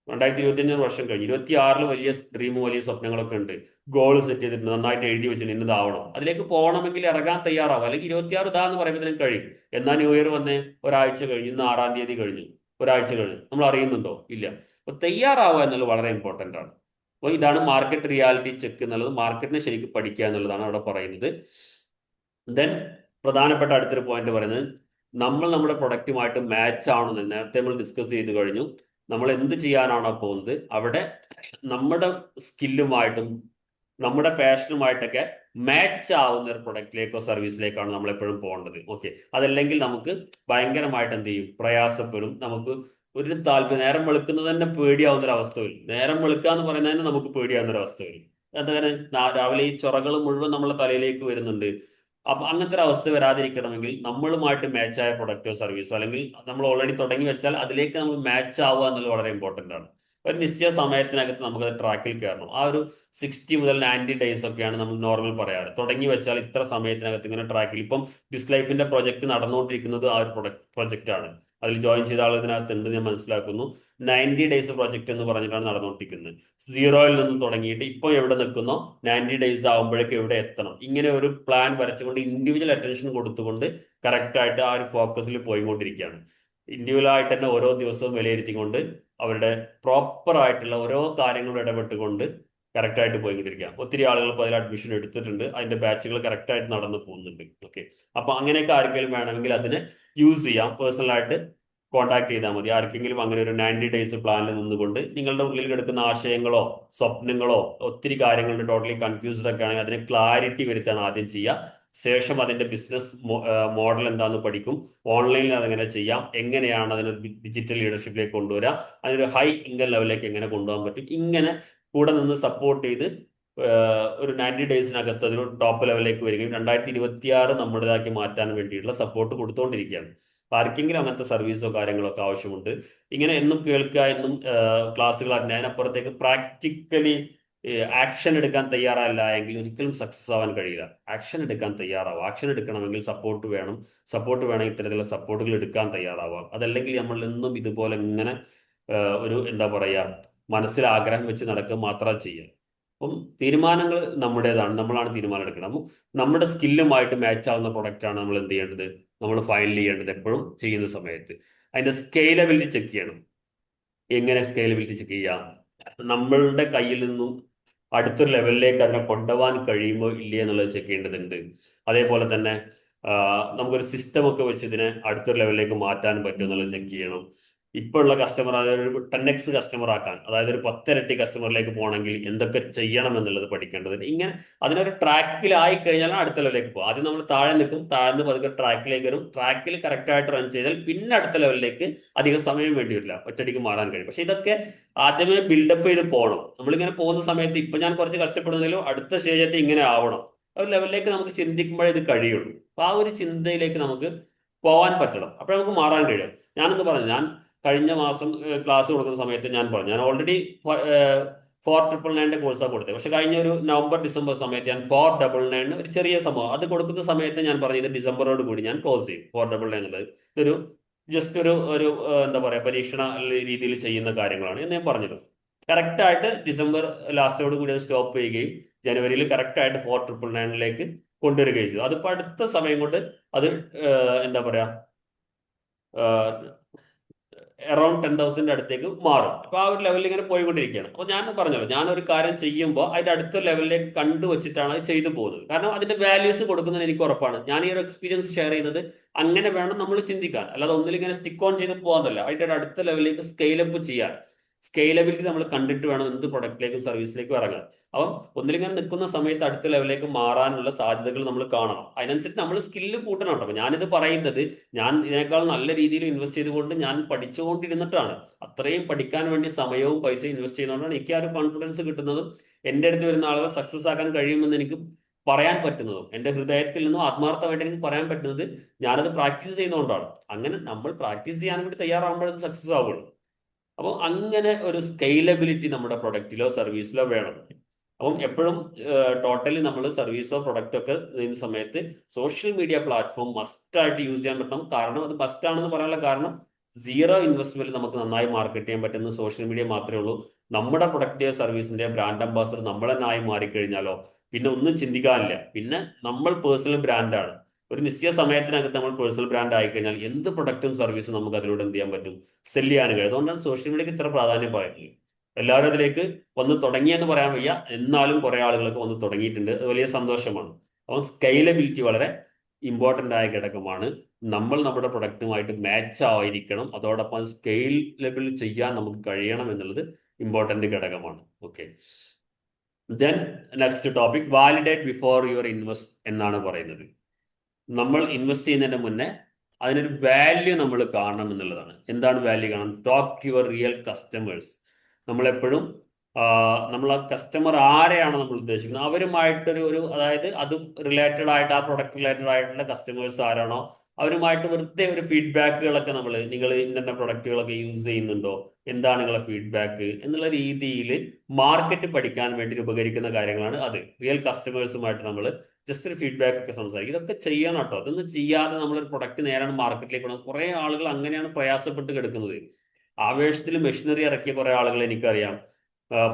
Speaker 1: 2025 വർഷം കഴിഞ്ഞു, 26 വലിയ ഡ്രീമും വലിയ സ്വപ്നങ്ങളൊക്കെ ഉണ്ട്, ഗോൾ സെറ്റ് ചെയ്തിട്ടുണ്ട്, നന്നായിട്ട് എഴുതി വെച്ചിട്ടുണ്ട്, ഇന്നതാവണം. അതിലേക്ക് പോകണമെങ്കിൽ ഇറങ്ങാൻ തയ്യാറാവും. അല്ലെങ്കിൽ 26 ഇതാന്ന് പറയുമ്പോൾ കഴിയും. എന്നാൽ ന്യൂ ഇയർ വന്ന് ഒരാഴ്ച കഴിഞ്ഞു, ഇന്ന് 6-ാം തീയതി കഴിഞ്ഞു, ഒരാഴ്ച കഴിഞ്ഞു, നമ്മൾ അറിയുന്നുണ്ടോ? ഇല്ല. അപ്പൊ തയ്യാറാവുക എന്നുള്ളത് വളരെ ഇമ്പോർട്ടൻ്റ് ആണ്. അപ്പോൾ ഇതാണ് മാർക്കറ്റ് റിയാലിറ്റി ചെക്ക് എന്നുള്ളത്. മാർക്കറ്റിനെ ശരിക്കും പഠിക്കുക എന്നുള്ളതാണ് അവിടെ പറയുന്നത്. ദെൻ പ്രധാനപ്പെട്ട അടുത്തൊരു പോയിന്റ് പറയുന്നത്, നമ്മൾ നമ്മുടെ പ്രൊഡക്റ്റുമായിട്ട് മാച്ച് ആവണമെന്ന് നേരത്തെ നമ്മൾ ഡിസ്കസ് ചെയ്ത് കഴിഞ്ഞു. നമ്മൾ എന്ത് ചെയ്യാനാണോ പോകുന്നത് അവിടെ നമ്മുടെ സ്കില്ലുമായിട്ടും നമ്മുടെ പാഷനുമായിട്ടൊക്കെ മാച്ച് ആവുന്ന ഒരു പ്രൊഡക്റ്റിലേക്കോ സർവീസിലേക്കാണ് നമ്മൾ എപ്പോഴും പോകേണ്ടത്. ഓക്കെ, അതല്ലെങ്കിൽ നമുക്ക് ഭയങ്കരമായിട്ട് എന്ത് ചെയ്യും, പ്രയാസപ്പെടും. നമുക്ക് ഒരു താല്പര്യം, നേരം വെളുക്കുന്നത് തന്നെ പേടിയാവുന്ന ഒരു അവസ്ഥ വരും. നേരം വെളുക്കുക എന്ന് പറയുന്നത് തന്നെ നമുക്ക് പേടിയാവുന്ന ഒരു അവസ്ഥ വരും. എന്താണ്, രാവിലെ ഈ ചൊറകൾ മുഴുവൻ നമ്മളെ തലയിലേക്ക് വരുന്നുണ്ട്. അപ്പൊ അങ്ങനത്തെ ഒരു അവസ്ഥ വരാതിരിക്കണമെങ്കിൽ നമ്മളുമായിട്ട് മാച്ചായ പ്രൊഡക്റ്റോ സർവീസോ, അല്ലെങ്കിൽ നമ്മൾ ഓൾറെഡി തുടങ്ങി വെച്ചാൽ അതിലേക്ക് നമ്മൾ മാച്ച് ആവുക എന്നുള്ളത് വളരെ ഇമ്പോർട്ടൻ്റ് ആണ്. ഒരു നിശ്ചയ സമയത്തിനകത്ത് നമുക്ക് ട്രാക്കിൽ കയറണം. ആ ഒരു 60 മുതൽ 90 ഡേയ്സ് ഒക്കെയാണ് നമ്മൾ നോർമൽ പറയാറ്. തുടങ്ങി വെച്ചാൽ ഇത്ര സമയത്തിനകത്ത് ഇങ്ങനെ ട്രാക്കിൽ. ഇപ്പം ഡിസ് ലൈഫിന്റെ പ്രൊജക്ട് നടന്നുകൊണ്ടിരിക്കുന്നത് ആ ഒരു പ്രൊജക്റ്റ് ആണ്. അതിൽ ജോയിൻ ചെയ്ത ആൾ ഇതിനകത്ത് ഉണ്ട് ഞാൻ മനസ്സിലാക്കുന്നു. 90 ഡേയ്സ് പ്രൊജക്ട് എന്ന് പറഞ്ഞിട്ടാണ് നടന്നുകൊണ്ടിരിക്കുന്നത്. 0-ൽ നിന്ന് തുടങ്ങിയിട്ട് ഇപ്പോൾ എവിടെ നിൽക്കുന്നോ 90 ഡേയ്സ് ആകുമ്പോഴേക്കും എവിടെ എത്തണം, ഇങ്ങനെ ഒരു പ്ലാൻ വരച്ചുകൊണ്ട് ഇൻഡിവിജ്വൽ അറ്റൻഷൻ കൊടുത്തുകൊണ്ട് കറക്റ്റായിട്ട് ആ ഒരു ഫോക്കസിൽ പോയിക്കൊണ്ടിരിക്കുകയാണ്. ഇൻഡിവിജ്വൽ ആയിട്ട് തന്നെ ഓരോ ദിവസവും വിലയിരുത്തിക്കൊണ്ട് അവരുടെ പ്രോപ്പർ ആയിട്ടുള്ള ഓരോ കാര്യങ്ങളും ഇടപെട്ടുകൊണ്ട് കറക്റ്റായിട്ട് പോയിക്കൊണ്ടിരിക്കുക. ഒത്തിരി ആളുകൾ ഇപ്പോൾ അതിൽ അഡ്മിഷൻ എടുത്തിട്ടുണ്ട്, അതിന്റെ ബാച്ചുകൾ കറക്റ്റായിട്ട് നടന്നു പോകുന്നുണ്ട്. ഓക്കെ, അപ്പൊ അങ്ങനെയൊക്കെ ആർക്കെങ്കിലും വേണമെങ്കിൽ അതിനെ യൂസ് ചെയ്യാം. പേഴ്സണലായിട്ട് കോൺടാക്ട് ചെയ്താൽ മതി. ആർക്കെങ്കിലും അങ്ങനെ ഒരു 90 ഡേയ്സ് പ്ലാനിൽ നിന്നുകൊണ്ട് നിങ്ങളുടെ ഉള്ളിൽ കിടക്കുന്ന ആശയങ്ങളോ സ്വപ്നങ്ങളോ ഒത്തിരി കാര്യങ്ങളുടെ ടോട്ടലി കൺഫ്യൂസ്ഡ് ഒക്കെ ആണെങ്കിൽ അതിനെ ക്ലാരിറ്റി വരുത്താൻ ആദ്യം ചെയ്യുക. ശേഷം അതിന്റെ ബിസിനസ് മോഡൽ എന്താണെന്ന് പഠിക്കും. ഓൺലൈനിൽ അതെങ്ങനെ ചെയ്യാം, എങ്ങനെയാണ് അതിന് ഡിജിറ്റൽ ലീഡർഷിപ്പിലേക്ക് കൊണ്ടുവരാം, അതിനൊരു ഹൈ ഇൻകം ലെവലിലേക്ക് എങ്ങനെ കൊണ്ടുപോകാൻ പറ്റും, ഇങ്ങനെ കൂടെ നിന്ന് സപ്പോർട്ട് ചെയ്ത് ഒരു 90 ഡേയ്സിനകത്ത് അതൊരു ടോപ്പ് ലെവലിലേക്ക് വരികയും 2026 നമ്മുടേതാക്കി മാറ്റാൻ വേണ്ടിയിട്ടുള്ള സപ്പോർട്ട് കൊടുത്തുകൊണ്ടിരിക്കുകയാണ്. ആർക്കെങ്കിലും അങ്ങനത്തെ സർവീസോ കാര്യങ്ങളോ ഒക്കെ ആവശ്യമുണ്ട്, ഇങ്ങനെ എന്നും കേൾക്കുക, എന്നും ക്ലാസ്സുകൾ അതിനപ്പുറത്തേക്ക് പ്രാക്ടിക്കലി ആക്ഷൻ എടുക്കാൻ തയ്യാറല്ല എങ്കിൽ ഒരിക്കലും സക്സസ് ആവാൻ കഴിയില്ല. ആക്ഷൻ എടുക്കാൻ തയ്യാറാവുക. ആക്ഷൻ എടുക്കണമെങ്കിൽ സപ്പോർട്ട് വേണം. സപ്പോർട്ട് വേണമെങ്കിൽ ഇത്തരത്തിലുള്ള സപ്പോർട്ടുകൾ എടുക്കാൻ തയ്യാറാവുക. അതല്ലെങ്കിൽ നമ്മൾ എന്നും ഇതുപോലെ ഇങ്ങനെ ഒരു എന്താ പറയുക, മനസ്സിൽ ആഗ്രഹം വെച്ച് നടക്കുക മാത്രം ചെയ്യുക. അപ്പം തീരുമാനങ്ങൾ നമ്മുടേതാണ്, നമ്മളാണ് തീരുമാനം എടുക്കണം. അപ്പം നമ്മുടെ സ്കില്ലുമായിട്ട് മാച്ച് ആവുന്ന പ്രൊഡക്റ്റാണ് നമ്മൾ എന്ത് ചെയ്യേണ്ടത്, നമ്മൾ ഫൈനൽ ചെയ്യേണ്ടത് എപ്പോഴും ചെയ്യുന്ന സമയത്ത്. അതിന്റെ സ്കെയിലബിലിറ്റി ചെക്ക് ചെയ്യണം. എങ്ങനെ സ്കെയിലബിലിറ്റി ചെക്ക് ചെയ്യാം? നമ്മളുടെ കയ്യിൽ നിന്നും അടുത്തൊരു ലെവലിലേക്ക് അതിനെ കൊണ്ടുപോകാൻ കഴിയുമോ ഇല്ലേ എന്നുള്ളത് ചെക്ക് ചെയ്യേണ്ടതുണ്ട്. അതേപോലെ തന്നെ നമുക്കൊരു സിസ്റ്റം ഒക്കെ വെച്ച് ഇതിനെ അടുത്തൊരു ലെവലിലേക്ക് മാറ്റാൻ പറ്റുമോ എന്നുള്ളത് ചെക്ക് ചെയ്യണം. ഇപ്പോൾ ഉള്ള കസ്റ്റമർ അതായത് ഒരു 10x കസ്റ്റമർ ആക്കാൻ, അതായത് ഒരു 10 ഇരട്ടി കസ്റ്റമറിലേക്ക് പോകണമെങ്കിൽ എന്തൊക്കെ ചെയ്യണം എന്നുള്ളത് പഠിക്കേണ്ടതുണ്ട്. ഇങ്ങനെ അതിനൊരു ട്രാക്കിലായി കഴിഞ്ഞാൽ അടുത്ത ലെവലിലേക്ക് പോകും. ആദ്യം നമ്മൾ താഴെ നിൽക്കും, താഴ്ന്ന് പതുക്കെ ട്രാക്കിലേക്ക് വരും. ട്രാക്കിൽ കറക്റ്റായിട്ട് റൺ ചെയ്താൽ പിന്നെ അടുത്ത ലെവലിലേക്ക് അധികം സമയം വേണ്ടി വരില്ല, ഒറ്റയടിക്ക് മാറാൻ കഴിയും. പക്ഷെ ഇതൊക്കെ ആദ്യമേ ബിൽഡപ്പ് ചെയ്ത് പോകണം. നമ്മളിങ്ങനെ പോകുന്ന സമയത്ത് ഇപ്പൊ ഞാൻ കുറച്ച് കഷ്ടപ്പെടുന്നെങ്കിലും അടുത്ത സ്റ്റേജായിട്ട് ഇങ്ങനെ ആവണം. ഒരു ലെവലിലേക്ക് നമുക്ക് ചിന്തിക്കുമ്പോഴേ ഇത് കഴിയുള്ളൂ. അപ്പൊ ആ ഒരു ചിന്തയിലേക്ക് നമുക്ക് പോകാൻ പറ്റണം, അപ്പോഴേ നമുക്ക് മാറാൻ കഴിയും. ഞാനെന്ന് പറഞ്ഞു, ഞാൻ കഴിഞ്ഞ മാസം ക്ലാസ് കൊടുക്കുന്ന സമയത്ത് ഞാൻ പറഞ്ഞു, ഞാൻ ഓൾറെഡി 4,999 കോഴ്സാണ് കൊടുത്തത്. പക്ഷെ കഴിഞ്ഞ ഒരു നവംബർ ഡിസംബർ സമയത്ത് ഞാൻ 499 ഒരു ചെറിയ സംഭവം അത് കൊടുക്കുന്ന സമയത്ത് ഞാൻ പറഞ്ഞു ഇത് ഡിസംബറോട് കൂടി ഞാൻ ക്ലോസ് ചെയ്യും. 499 എന്നുള്ളത് ഇതൊരു ജസ്റ്റ് ഒരു എന്താ പറയാ പരീക്ഷണ രീതിയിൽ ചെയ്യുന്ന കാര്യങ്ങളാണ് എന്ന് ഞാൻ പറഞ്ഞത്. കറക്റ്റായിട്ട് ഡിസംബർ ലാസ്റ്റോട് കൂടി അത് സ്റ്റോപ്പ് ചെയ്യുകയും ജനുവരിയിൽ കറക്റ്റായിട്ട് 4,999 കൊണ്ടുവരികയും ചെയ്തു. അതിപ്പോൾ അടുത്ത സമയം കൊണ്ട് അത് എന്താ പറയാ അറൌണ്ട് 10,000 അടുത്തേക്ക് മാറും. അപ്പൊ ആ ഒരു ലെവലിൽ ഇങ്ങനെ പോയിക്കൊണ്ടിരിക്കുകയാണ്. അപ്പൊ ഞാൻ പറഞ്ഞല്ലോ, ഞാനൊരു കാര്യം ചെയ്യുമ്പോൾ അതിന്റെ അടുത്ത ലെവലിലേക്ക് കണ്ടുവച്ചിട്ടാണ് അത് ചെയ്തു പോകുന്നത്. കാരണം അതിന്റെ വാല്യൂസ് കൊടുക്കുന്നത് എനിക്ക് ഉറപ്പാണ്. ഞാൻ ഈ ഒരു എക്സ്പീരിയൻസ് ഷെയർ ചെയ്യുന്നത് അങ്ങനെ വേണം നമ്മൾ ചിന്തിക്കാൻ. അല്ലാതെ ഒന്നിലിങ്ങനെ സ്റ്റിക്ക് ഓൺ ചെയ്ത് പോകാന്നല്ല, അതിന്റെ അടുത്ത ലെവലിലേക്ക് സ്കെയിൽ അപ്പ് ചെയ്യാൻ. സ്കെയിലബിലിറ്റി നമ്മൾ കണ്ടിട്ട് വേണം എന്ത് പ്രൊഡക്റ്റിലേക്കും സർവീസിലേക്കും ഇറങ്ങാൻ. അപ്പം ഒന്നിലിങ്ങനെ നിൽക്കുന്ന സമയത്ത് അടുത്ത ലെവലിലേക്ക് മാറാനുള്ള സാധ്യതകൾ നമ്മൾ കാണണം. അതിനനുസരിച്ച് നമ്മൾ സ്കില്ല് കൂട്ടണം കേട്ടോ. അപ്പം ഞാനിത് പറയുന്നത് ഞാൻ ഇതിനേക്കാൾ നല്ല രീതിയിൽ ഇൻവെസ്റ്റ് ചെയ്തുകൊണ്ട് ഞാൻ പഠിച്ചുകൊണ്ടിരുന്നിട്ടാണ്. അത്രയും പഠിക്കാൻ വേണ്ടി സമയവും പൈസയും ഇൻവെസ്റ്റ് ചെയ്യുന്നതുകൊണ്ടാണ് എനിക്ക് ആ ഒരു കോൺഫിഡൻസ് കിട്ടുന്നതും എൻ്റെ അടുത്ത് വരുന്ന ആളുകൾ സക്സസ് ആക്കാൻ കഴിയുമെന്ന് എനിക്ക് പറയാൻ പറ്റുന്നതും എൻ്റെ ഹൃദയത്തിൽ നിന്നും ആത്മാർത്ഥമായിട്ട് എനിക്ക് പറയാൻ പറ്റുന്നത് ഞാനത് പ്രാക്ടീസ് ചെയ്യുന്നതുകൊണ്ടാണ്. അങ്ങനെ നമ്മൾ പ്രാക്ടീസ് ചെയ്യാൻ വേണ്ടി തയ്യാറാകുമ്പോഴത് സക്സസ് ആവുള്ളൂ. അപ്പോൾ അങ്ങനെ ഒരു സ്കെയിലബിലിറ്റി നമ്മുടെ പ്രൊഡക്റ്റിലോ സർവീസിലോ വേണം. അപ്പം എപ്പോഴും ടോട്ടലി നമ്മൾ സർവീസോ പ്രൊഡക്റ്റോ ഒക്കെ ചെയ്യുന്ന സമയത്ത് സോഷ്യൽ മീഡിയ പ്ലാറ്റ്ഫോം മസ്റ്റായിട്ട് യൂസ് ചെയ്യാൻ പറ്റണം. കാരണം അത് മസ്റ്റ് ആണെന്ന് പറയാനുള്ള കാരണം സീറോ ഇൻവെസ്റ്റ്മെന്റ് നമുക്ക് നന്നായി മാർക്കറ്റ് ചെയ്യാൻ പറ്റുന്ന സോഷ്യൽ മീഡിയ മാത്രമേ ഉള്ളൂ. നമ്മുടെ പ്രൊഡക്റ്റിന്റെ സർവീസിന്റെ ബ്രാൻഡ് അംബാസഡർ നമ്മൾ തന്നെ ആയി മാറിക്കഴിഞ്ഞാലോ പിന്നെ ഒന്നും ചിന്തിക്കാനില്ല. പിന്നെ നമ്മൾ പേഴ്സണൽ ബ്രാൻഡാണ്. ഒരു നിശ്ചയ സമയത്തിനകത്ത് നമ്മൾ പേഴ്സണൽ ബ്രാൻഡ് ആയിക്കഴിഞ്ഞാൽ എന്ത് പ്രൊഡക്റ്റും സർവീസും നമുക്ക് അതിലൂടെ എന്ത് ചെയ്യാൻ പറ്റും, സെല് ചെയ്യാൻ കഴിയും. അതുകൊണ്ടാണ് സോഷ്യൽ മീഡിയക്ക് ഇത്ര പ്രാധാന്യം പറയുന്നത്. എല്ലാവരും അതിലേക്ക് വന്ന് തുടങ്ങിയെന്ന് പറയാൻ വയ്യ, എന്നാലും കുറെ ആളുകളൊക്കെ വന്ന് തുടങ്ങിയിട്ടുണ്ട്. അത് വലിയ സന്തോഷമാണ്. അപ്പം സ്കെയിലബിലിറ്റി വളരെ ഇമ്പോർട്ടൻ്റ് ആയ ഘടകമാണ്. നമ്മൾ നമ്മുടെ പ്രൊഡക്റ്റുമായിട്ട് മാച്ച് ആയിരിക്കണം. അതോടൊപ്പം സ്കെയിലബിൾ ചെയ്യാൻ നമുക്ക് കഴിയണം എന്നുള്ളത് ഇമ്പോർട്ടൻ്റ് ഘടകമാണ്. Okay, then next topic validate before your invest എന്നാണ് പറയുന്നത്. നമ്മൾ ഇൻവെസ്റ്റ് ചെയ്യുന്നതിന് മുന്നേ അതിനൊരു വാല്യൂ നമ്മൾ കാണണം എന്നുള്ളതാണ്. എന്താണ് വാല്യൂ കാണണം? Talk to your real customers. നമ്മളെപ്പോഴും നമ്മൾ ആ കസ്റ്റമർ ആരെയാണ് നമ്മൾ ഉദ്ദേശിക്കുന്നത് അവരുമായിട്ടൊരു അതായത് അത് റിലേറ്റഡ് ആയിട്ട് ആ പ്രൊഡക്റ്റ് റിലേറ്റഡ് ആയിട്ടുള്ള കസ്റ്റമേഴ്സ് ആരാണോ അവരുമായിട്ട് വെറുതെ ഒരു ഫീഡ്ബാക്കുകളൊക്കെ നിങ്ങൾ ഇന്ന പ്രൊഡക്റ്റുകളൊക്കെ യൂസ് ചെയ്യുന്നുണ്ടോ, എന്താണ് നിങ്ങളുടെ ഫീഡ്ബാക്ക് എന്നുള്ള രീതിയിൽ മാർക്കറ്റ് പഠിക്കാൻ വേണ്ടി ഉപകരിക്കുന്ന കാര്യങ്ങളാണ് അത്. റിയൽ കസ്റ്റമേഴ്സുമായിട്ട് നമ്മൾ ജസ്റ്റ് ഒരു ഫീഡ്ബാക്ക് ഒക്കെ സംസാരിക്കും. ഇതൊക്കെ ചെയ്യണം കേട്ടോ. അതൊന്നും ചെയ്യാതെ നമ്മളൊരു പ്രൊഡക്റ്റ് നേരാണ് മാർക്കറ്റിലേക്ക് കൊണ്ടുവന്നത്. കുറേ ആളുകൾ അങ്ങനെയാണ് പ്രയാസപ്പെട്ട് കിടക്കുന്നത്. ആവേശത്തിൽ മെഷീനറി ഇറക്കിയ കുറേ ആളുകൾ എനിക്കറിയാം,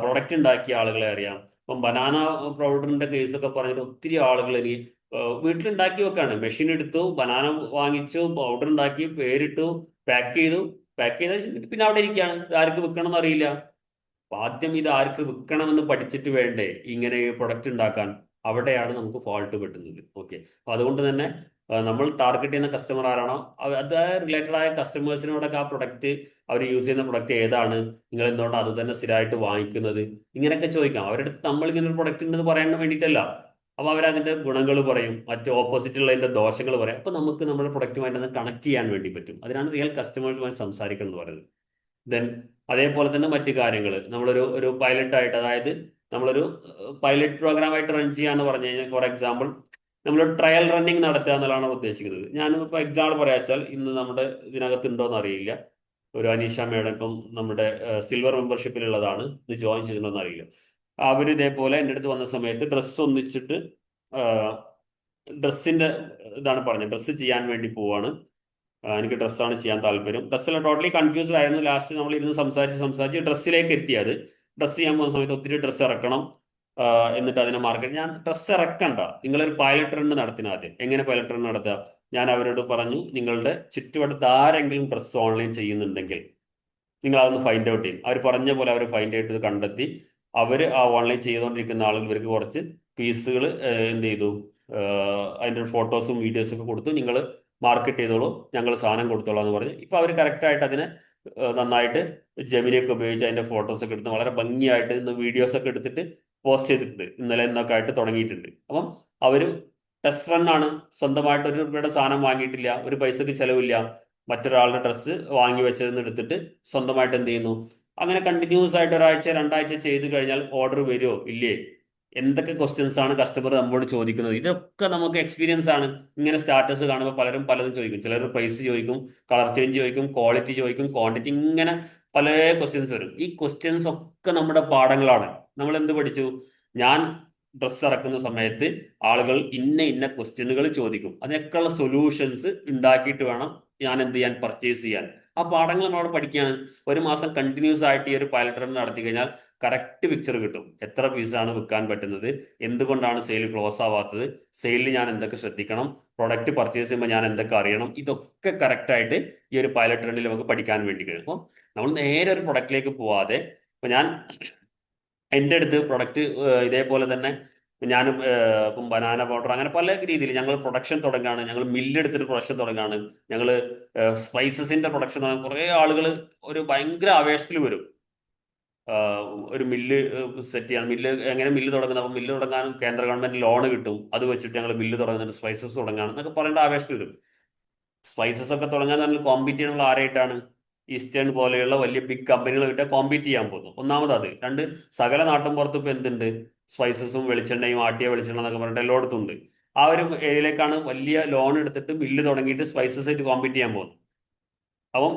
Speaker 1: പ്രൊഡക്റ്റ് ഉണ്ടാക്കിയ ആളുകളെ അറിയാം. ഇപ്പം ബനാന പൗഡറിന്റെ കേസൊക്കെ പറഞ്ഞിട്ട് ഒത്തിരി ആളുകൾ എനിക്ക് വീട്ടിലുണ്ടാക്കി വെക്കാണ്. മെഷീൻ എടുത്തു, ബനാന വാങ്ങിച്ചു, പൗഡർ ഉണ്ടാക്കി, പേരിട്ടു, പാക്ക് ചെയ്തു. പാക്ക് ചെയ്ത പിന്നെ അവിടെ ഇരിക്കുകയാണ്. ഇത് ആർക്ക് വിൽക്കണം എന്നറിയില്ല. അപ്പൊ ആദ്യം ഇത് ആർക്ക് വിൽക്കണമെന്ന് പഠിച്ചിട്ട് വേണ്ടേ ഇങ്ങനെ പ്രൊഡക്റ്റ് ഉണ്ടാക്കാൻ? അവിടെയാണ് നമുക്ക് ഫോൾട്ട് പറ്റുന്നത്. ഓക്കെ, അപ്പൊ അതുകൊണ്ട് തന്നെ നമ്മൾ ടാർഗറ്റ് ചെയ്യുന്ന കസ്റ്റമർ ആരാണോ അത് റിലേറ്റഡ് ആയ കസ്റ്റമേഴ്സിനോടൊക്കെ ആ പ്രൊഡക്റ്റ് അവർ യൂസ് ചെയ്യുന്ന പ്രൊഡക്റ്റ് ഏതാണ്, നിങ്ങൾ എന്തുകൊണ്ട് അത് തന്നെ സ്ഥിരമായിട്ട് വാങ്ങിക്കുന്നത്, ഇങ്ങനെയൊക്കെ ചോദിക്കാം. അവരുടെ അടുത്ത് നമ്മൾ ഇങ്ങനെ ഒരു പ്രൊഡക്റ്റ് ഉണ്ടെന്ന് പറയാൻ വേണ്ടിയിട്ടല്ല. അപ്പൊ അവരതിന്റെ ഗുണങ്ങൾ പറയും, മറ്റ് ഓപ്പോസിറ്റ് ഉള്ളതിന്റെ ദോഷങ്ങൾ പറയും. അപ്പൊ നമുക്ക് നമ്മുടെ പ്രൊഡക്റ്റുമായിട്ട് കണക്ട് ചെയ്യാൻ വേണ്ടി പറ്റും. അതിനാണ് റിയൽ കസ്റ്റമേഴ്സുമായി സംസാരിക്കണം എന്ന് പറയുന്നത്. ദെൻ അതേപോലെ തന്നെ മറ്റു കാര്യങ്ങൾ നമ്മളൊരു പൈലറ്റായിട്ട്, അതായത് നമ്മളൊരു പൈലറ്റ് പ്രോഗ്രാമായിട്ട് റൺ ചെയ്യാന്ന് പറഞ്ഞു കഴിഞ്ഞാൽ ഫോർ എക്സാമ്പിൾ നമ്മളൊരു ട്രയൽ റണ്ണിങ് നടത്തുക എന്നുള്ളതാണ് ഉദ്ദേശിക്കുന്നത്. ഞാനിപ്പോൾ എക്സാമ്പിൾ പറയാ വെച്ചാൽ ഇന്ന് നമ്മുടെ ഇതിനകത്ത് ഉണ്ടോയെന്ന് അറിയില്ല, ഒരു അനീഷ മേഡം ഇപ്പം നമ്മുടെ സിൽവർ മെമ്പർഷിപ്പിലുള്ളതാണ്, ഇത് ജോയിൻ ചെയ്തിട്ടുണ്ടോയെന്ന് അറിയില്ല. അവർ ഇതേപോലെ എൻ്റെ അടുത്ത് വന്ന സമയത്ത് ഡ്രസ്സ് ഒന്നിച്ചിട്ട് ഡ്രസ്സിന്റെ ഇതാണ് പറഞ്ഞത്, ഡ്രസ്സ് ചെയ്യാൻ വേണ്ടി പോവാണ്, എനിക്ക് ഡ്രസ്സാണ് ചെയ്യാൻ താല്പര്യം. ഡ്രസ്സെല്ലാം ടോട്ടലി കൺഫ്യൂസ്ഡ് ആയിരുന്നു. ലാസ്റ്റ് നമ്മൾ ഇരുന്ന് സംസാരിച്ച് ഡ്രസ്സിലേക്ക് എത്തിയത്. ഡ്രസ്സ് ചെയ്യാൻ പോകുന്ന സമയത്ത് ഒത്തിരി ഡ്രസ്സ് ഇറക്കണം, എന്നിട്ട് അതിനെ മാർക്കറ്റ്. ഞാൻ ഡ്രസ്സ് ഇറക്കണ്ട, നിങ്ങളൊരു പൈലറ്റ് റൺ നടത്തിന ആദ്യം. എങ്ങനെ പൈലറ്റ് റൺ നടത്തുക? ഞാൻ അവരോട് പറഞ്ഞു, നിങ്ങളുടെ ചുറ്റുവട്ടത്ത് ആരെങ്കിലും ഡ്രസ്സ് ഓൺലൈൻ ചെയ്യുന്നുണ്ടെങ്കിൽ നിങ്ങൾ അതൊന്ന് ഫൈൻഡ് ഔട്ട് ചെയ്യും. അവർ പറഞ്ഞ പോലെ അവർ ഫൈൻഡ് ഔട്ട് ചെയ്ത് കണ്ടെത്തി അവർ ആ ഓൺലൈൻ ചെയ്തുകൊണ്ടിരിക്കുന്ന ആളുകൾ ഇവർക്ക് കുറച്ച് പീസുകൾ എന്ത് ചെയ്തു, അതിൻ്റെ ഫോട്ടോസും വീഡിയോസും ഒക്കെ കൊടുത്തു, നിങ്ങൾ മാർക്കറ്റ് ചെയ്തോളൂ, ഞങ്ങൾ സാധനം കൊടുത്തോളാം എന്ന് പറഞ്ഞ്. ഇപ്പൊ അവർ കറക്റ്റായിട്ട് അതിനെ നന്നായിട്ട് ജെമിനിയൊക്കെ ഉപയോഗിച്ച് അതിന്റെ ഫോട്ടോസ് ഒക്കെ എടുത്ത് വളരെ ഭംഗിയായിട്ട് ഇന്ന് വീഡിയോസ് ഒക്കെ എടുത്തിട്ട് പോസ്റ്റ് ചെയ്തിട്ടുണ്ട്. ഇന്നലെ ഇന്നൊക്കെ ആയിട്ട് തുടങ്ങിയിട്ടുണ്ട്. അപ്പം അവർ ടെസ്റ്റ് റൺ ആണ്. സ്വന്തമായിട്ട് ഒരു രൂപയുടെ സാധനം വാങ്ങിയിട്ടില്ല, ഒരു പൈസക്ക് ചെലവില്ല. മറ്റൊരാളുടെ ഡ്രസ്സ് വാങ്ങി വെച്ചതെന്ന് എടുത്തിട്ട് സ്വന്തമായിട്ട് എന്ത് ചെയ്യുന്നു, അങ്ങനെ കണ്ടിന്യൂസ് ആയിട്ട് ഒരാഴ്ച രണ്ടാഴ്ച ചെയ്ത് കഴിഞ്ഞാൽ ഓർഡർ വരുമോ ഇല്ലേ, എന്തൊക്കെ ക്വസ്റ്റ്യൻസ് ആണ് കസ്റ്റമർ നമ്മളോട് ചോദിക്കുന്നത്, ഇതൊക്കെ നമുക്ക് എക്സ്പീരിയൻസ് ആണ്. ഇങ്ങനെ സ്റ്റാറ്റസ് കാണുമ്പോൾ പലരും പലതും ചോദിക്കും. ചിലർ പ്രൈസ് ചോദിക്കും, കളർ ചേഞ്ച് ചോദിക്കും, ക്വാളിറ്റി ചോദിക്കും, ക്വാണ്ടിറ്റി, ഇങ്ങനെ പല ക്വസ്റ്റ്യൻസ് വരും. ഈ ക്വസ്റ്റ്യൻസ് ഒക്കെ നമ്മുടെ പാഠങ്ങളാണ്. നമ്മൾ എന്ത് പഠിച്ചു? ഞാൻ ഡ്രസ്സ് ഇറക്കുന്ന സമയത്ത് ആളുകൾ ഇന്ന ക്വസ്റ്റ്യനുകൾ ചോദിക്കും, അതിനൊക്കെയുള്ള സൊല്യൂഷൻസ് ഉണ്ടാക്കിയിട്ട് വേണം ഞാൻ എന്ത് ചെയ്യാൻ, പർച്ചേസ് ചെയ്യാൻ. ആ പാഠങ്ങൾ നമ്മളവിടെ പഠിക്കുകയാണ്. ഒരു മാസം കണ്ടിന്യൂസ് ആയിട്ട് ഈ ഒരു പൈലറ്റ് റൺ നടത്തി കഴിഞ്ഞാൽ കറക്റ്റ് പിക്ചർ കിട്ടും. എത്ര പീസാണ് വിൽക്കാൻ പറ്റുന്നത്, എന്തുകൊണ്ടാണ് സെയിൽ ക്ലോസ് ആവാത്തത്, സെയിലിൽ ഞാൻ എന്തൊക്കെ ശ്രദ്ധിക്കണം, പ്രൊഡക്റ്റ് പർച്ചേസ് ചെയ്യുമ്പോൾ ഞാൻ എന്തൊക്കെ അറിയണം, ഇതൊക്കെ കറക്റ്റായിട്ട് ഈ ഒരു പൈലറ്റ് റണ്ണിൽ നമുക്ക് പഠിക്കാൻ വേണ്ടി കഴിയും. അപ്പോൾ നമ്മൾ നേരെ ഒരു പ്രൊഡക്റ്റിലേക്ക് പോവാതെ, ഇപ്പം ഞാൻ എൻ്റെ അടുത്ത് പ്രൊഡക്റ്റ് ഇതേപോലെ തന്നെ ഞാൻ ഇപ്പം ബനാന പൗഡർ അങ്ങനെ പല രീതിയിൽ ഞങ്ങൾ പ്രൊഡക്ഷൻ തുടങ്ങുകയാണ്, ഞങ്ങൾ മില്ലെടുത്തിട്ട് പ്രൊഡക്ഷൻ തുടങ്ങുകയാണ്, ഞങ്ങൾ സ്പൈസസിന്റെ പ്രൊഡക്ഷൻ തുടങ്ങാൻ കുറേ ആളുകൾ ഒരു ഭയങ്കര ആവേശത്തിൽ വരും. ഒരു മില്ല് സെറ്റ് ചെയ്യാൻ. എങ്ങനെ മില്ല് തുടങ്ങുന്നത്, അപ്പം മില്ല് തുടങ്ങാൻ കേന്ദ്ര ഗവൺമെന്റ് ലോൺ കിട്ടും, അത് വെച്ചിട്ട് ഞങ്ങൾ മില്ല് തുടങ്ങുന്നുണ്ട്, സ്പൈസസ് തുടങ്ങാൻ എന്നൊക്കെ പറയേണ്ട ആവേശം വരും. സ്പൈസസ് ഒക്കെ തുടങ്ങാൻ നമ്മൾ കോമ്പീറ്റ് ചെയ്യാനുള്ള ആരായിട്ടാണ്? ഈസ്റ്റേൺ പോലെയുള്ള വലിയ ബിഗ് കമ്പനികളുമായിട്ട് കോമ്പീറ്റ് ചെയ്യാൻ പോകുന്നു. ഒന്നാമത് അത്. രണ്ട്, സകല നാട്ടും പുറത്ത് ഇപ്പൊ എന്തുണ്ട്? സ്പൈസസും വെളിച്ചെണ്ണയും ആട്ടിയ വെളിച്ചെണ്ണ എന്നൊക്കെ പറഞ്ഞിട്ട് എല്ലായിടത്തും ഉണ്ട്. ആ ഒരു ഏരിയയിലേക്കാണ് വലിയ ലോൺ എടുത്തിട്ട് മില്ല് തുടങ്ങിയിട്ട് സ്പൈസസ് ആയിട്ട് കോമ്പീറ്റ് ചെയ്യാൻ പോകുന്നത്. അപ്പം